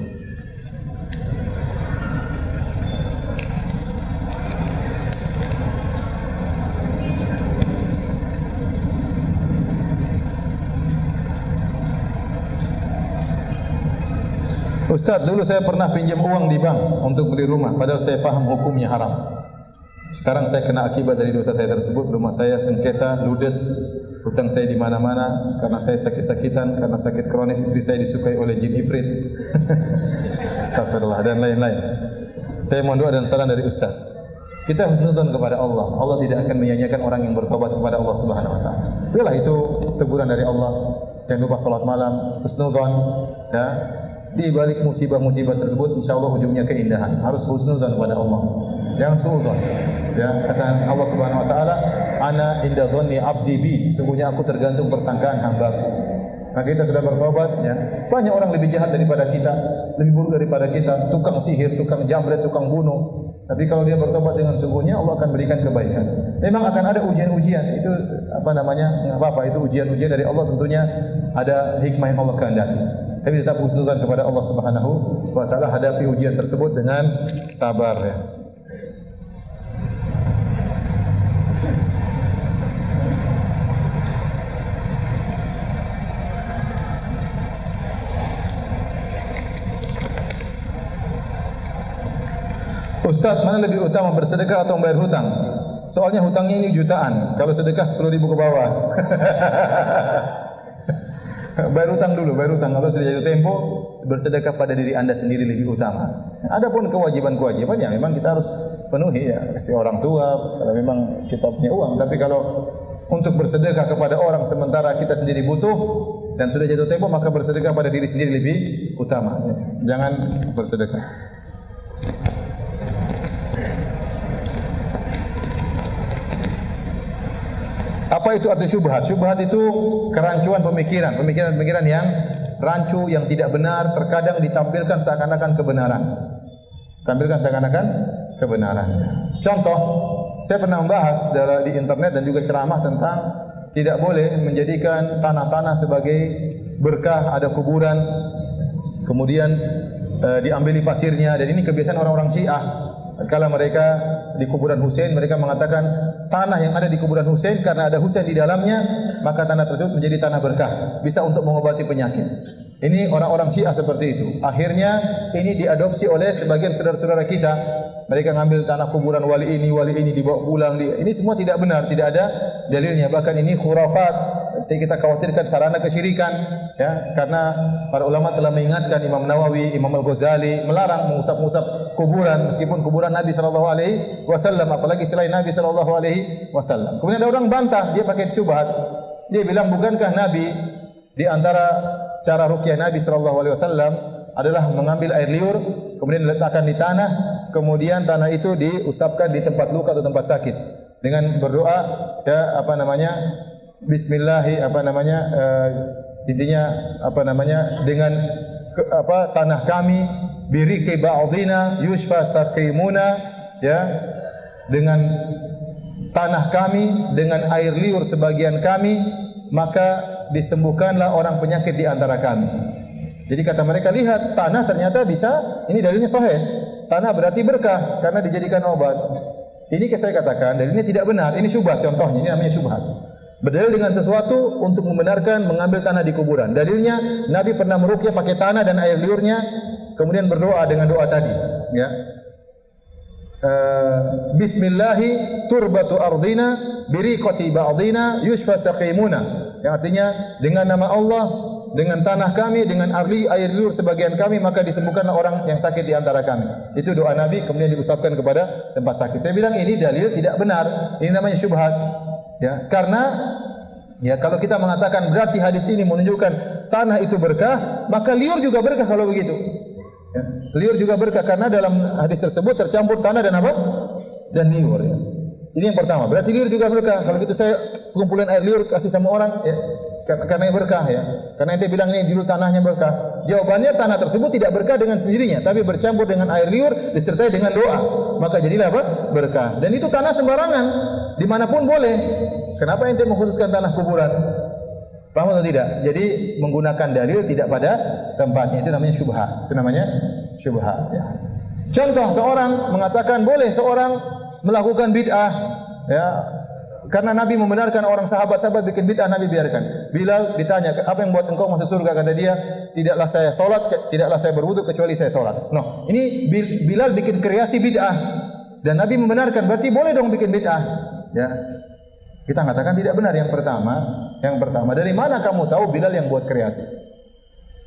Speaker 1: Ustaz, dulu saya pernah pinjam uang di bank untuk beli rumah, padahal saya paham hukumnya haram. Sekarang saya kena akibat dari dosa saya tersebut. Rumah saya sengketa, ludes, hutang saya di mana-mana karena saya sakit-sakitan, karena sakit kronis, istri saya disukai oleh jin ifrit. Astagfirullah dan lain-lain. Saya mohon doa dan saran dari Ustaz. Kita husnudzon kepada Allah. Allah tidak akan menyanyiakan orang yang bertobat kepada Allah Subhanahu wa taala. Itulah itu teguran dari Allah. Jangan lupa salat malam, husnudzon, ya. Di balik musibah-musibah tersebut insyaallah ujungnya keindahan. Harus husnudzon kepada Allah. Jangan suudzon. Ya, kata Allah Subhanahu wa taala, "Ana inda dhanni 'abdi bi." Sungguhnya aku tergantung persangkaan hamba-Ku. Maka kita sudah bertobat, ya. Banyak orang lebih jahat daripada kita, lebih buruk daripada kita, tukang sihir, tukang jambret, tukang bunuh. Tapi kalau dia bertobat dengan sungguhnya, Allah akan berikan kebaikan. Memang akan ada ujian-ujian. Itu apa namanya? Enggak apa-apa, itu ujian-ujian dari Allah, tentunya ada hikmah yang Allah kehendaki. Tapi tetap husnudzon kepada Allah Subhanahu wa taala, hadapi ujian tersebut dengan sabar, ya. Ustaz, mana lebih utama bersedekah atau membayar hutang? Soalnya hutangnya ini jutaan. Kalau sedekah 10.000 ke bawah. Bayar hutang dulu, bayar hutang. Kalau sudah jatuh tempo, bersedekah pada diri Anda sendiri lebih utama. Adapun kewajiban-kewajiban ya memang kita harus penuhi, ya, kasih orang tua kalau memang kita punya uang. Tapi kalau untuk bersedekah kepada orang sementara kita sendiri butuh dan sudah jatuh tempo, maka bersedekah pada diri sendiri lebih utama. Jangan bersedekah. Apa itu arti syubhat? Syubhat itu kerancuan pemikiran, pemikiran yang rancu, yang tidak benar, terkadang ditampilkan seakan-akan kebenaran. Tampilkan seakan-akan kebenaran. Contoh, saya pernah membahas di internet dan juga ceramah tentang tidak boleh menjadikan tanah-tanah sebagai berkah, ada kuburan, kemudian diambili pasirnya, dan ini kebiasaan orang-orang Syiah. Kalau mereka di kuburan Husain, mereka mengatakan tanah yang ada di kuburan Husain karena ada Husain di dalamnya, maka tanah tersebut menjadi tanah berkah, bisa untuk mengobati penyakit. Ini orang-orang Syiah seperti itu. Akhirnya ini diadopsi oleh sebagian saudara-saudara kita. Mereka ngambil tanah kuburan wali ini dibawa pulang. Ini semua tidak benar, tidak ada dalilnya. Bahkan ini khurafat. Saya kita khawatirkan sarana kesyirikan, ya, karena para ulama telah mengingatkan, Imam Nawawi, Imam Al-Ghazali melarang mengusap-usap kuburan, meskipun kuburan Nabi sallallahu alaihi wasallam, apalagi selain Nabi sallallahu alaihi wasallam. Kemudian ada orang bantah, dia pakai syubhat. Dia bilang, bukankah Nabi di antara cara ruqyah Nabi sallallahu alaihi wasallam adalah mengambil air liur kemudian diletakkan di tanah, kemudian tanah itu diusapkan di tempat luka atau tempat sakit dengan berdoa, ya, apa namanya, bismillahi, apa namanya, intinya apa namanya, dengan tanah kami biriki ba'dina yushfa saqimuna, ya, dengan tanah kami, dengan air liur sebagian kami, maka disembuhkanlah orang penyakit di antara kami. Jadi kata mereka, lihat, tanah ternyata bisa, ini dalilnya sahih. Tanah berarti berkah karena dijadikan obat. Ini saya katakan dalilnya tidak benar. Ini syubhat contohnya, ini namanya syubhat. Berdalil dengan sesuatu untuk membenarkan mengambil tanah di kuburan. Dalilnya Nabi pernah meruqyah pakai tanah dan air liurnya, kemudian berdoa dengan doa tadi, ya. Bismillahi turbatu ardina biriqati ba'dina yushfa saqimuna, yang artinya dengan nama Allah, dengan tanah kami, dengan air liur sebagian kami, maka disembuhkanlah orang yang sakit di antara kami. Itu doa Nabi, kemudian diusapkan kepada tempat sakit. Saya bilang ini dalil tidak benar. Ini namanya syubhat. Ya, karena ya kalau kita mengatakan berarti hadis ini menunjukkan tanah itu berkah, maka liur juga berkah kalau begitu. Ya, liur juga berkah karena dalam hadis tersebut tercampur tanah dan apa? Dan liur, ya. Ini yang pertama. Berarti liur juga berkah. Kalau gitu saya kumpulin air liur kasih sama orang, ya. Karena berkah, ya. Karena ente bilang ini dulu tanahnya berkah. Jawabannya tanah tersebut tidak berkah dengan sendirinya, tapi bercampur dengan air liur disertai dengan doa. Maka jadilah apa? Berkah. Dan itu tanah sembarangan, dimanapun boleh. Kenapa ente mengkhususkan tanah kuburan? Paham atau tidak? Jadi menggunakan dalil tidak pada tempatnya, itu namanya syubhat. Itu namanya syubhat. Ya. Contoh, seorang mengatakan boleh seorang melakukan bid'ah, ya, karena Nabi membenarkan orang sahabat-sahabat bikin bid'ah, Nabi biarkan. Bilal ditanya, apa yang buat engkau masuk surga? Kata dia, tidaklah saya solat, tidaklah saya berwudu kecuali saya solat. No, ini Bilal bikin kreasi bid'ah dan Nabi membenarkan, berarti boleh dong bikin bid'ah. Ya, kita katakan tidak benar. Yang pertama, dari mana kamu tahu Bilal yang buat kreasi?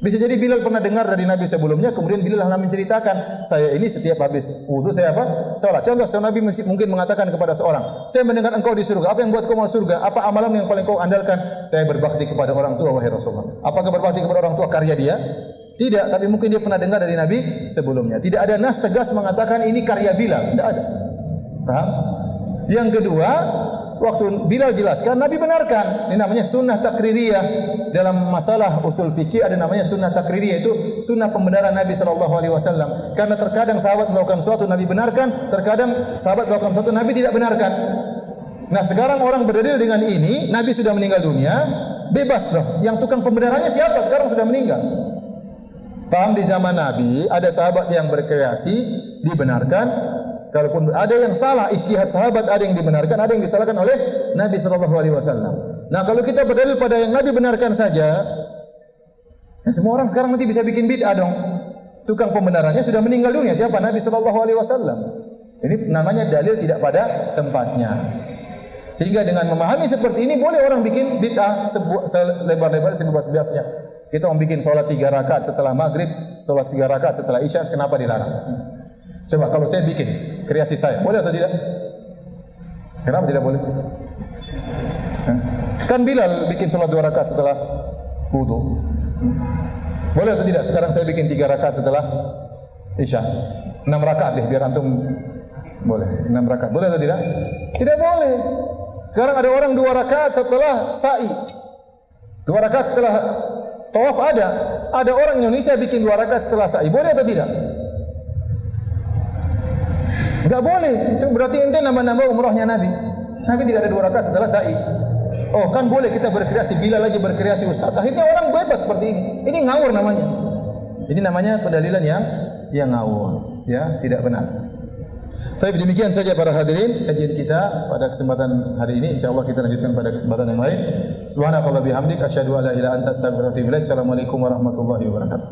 Speaker 1: Bisa jadi Bilal pernah dengar dari Nabi sebelumnya, kemudian Bilal menceritakan, saya ini setiap habis wudu saya apa? Salat. Contoh, Nabi mungkin mengatakan kepada seorang, saya mendengar engkau di surga. Apa yang buat kau masuk surga? Apa amalan yang paling kau andalkan? Saya berbakti kepada orang tua, wahai Rasulullah. Apakah berbakti kepada orang tua karya dia? Tidak, tapi mungkin dia pernah dengar dari Nabi sebelumnya. Tidak ada nas tegas mengatakan ini karya Bilal. Tidak ada. Paham? Yang kedua, waktu Bilal jelaskan, Nabi benarkan. Ini namanya sunnah takririyah. Dalam masalah usul fikih ada namanya sunnah takririyah, itu sunnah pembenaran Nabi SAW. Karena terkadang sahabat melakukan sesuatu Nabi benarkan, terkadang sahabat melakukan sesuatu Nabi tidak benarkan. Nah, sekarang orang berdalil dengan ini, Nabi sudah meninggal dunia, bebas dong. Yang tukang pembenarannya siapa? Sekarang sudah meninggal. Paham? Di zaman Nabi ada sahabat yang berkreasi, dibenarkan. Kalaupun ada yang salah, ijtihad sahabat ada yang dibenarkan, ada yang disalahkan oleh Nabi SAW. Nah, kalau kita berdalil pada yang Nabi benarkan saja, ya semua orang sekarang nanti bisa bikin bid'ah dong. Tukang pembenarannya sudah meninggal dunia, siapa? Nabi SAW. Ini namanya dalil tidak pada tempatnya. Sehingga dengan memahami seperti ini, boleh orang bikin bid'ah selebar-lebar, sebebas-bebasnya. Kita mau bikin sholat 3 rakaat setelah maghrib, sholat 3 rakaat setelah isya, kenapa dilarang? Coba kalau saya bikin kreasi saya, boleh atau tidak? Kenapa tidak boleh? Kan Bilal bikin sholat 2 rakaat setelah wudu. Boleh atau tidak? Sekarang saya bikin 3 rakaat setelah isya. 6 rakaat deh, biar antum boleh. 6 rakaat. Boleh atau tidak? Tidak boleh. Sekarang ada orang 2 rakaat setelah sa'i. 2 rakaat setelah tawaf ada. Ada orang Indonesia bikin 2 rakaat setelah sa'i. Boleh atau tidak? Enggak boleh. Itu berarti ente nambah-nambah umrahnya Nabi. Nabi tidak ada 2 rakaat setelah sa'i. Oh, kan boleh kita berkreasi, Bilal aja berkreasi Ustaz. Akhirnya orang bebas seperti ini. Ini ngawur namanya. Ini namanya pendalilan yang ngawur, ya, tidak benar. Tapi demikian saja para hadirin kajian kita pada kesempatan hari ini. Insyaallah kita lanjutkan pada kesempatan yang lain. Subhanallahi bihamdik asyhadu an la ilaha illa anta astaghfiruka wa atubu ilaik. Assalamualaikum warahmatullahi wabarakatuh.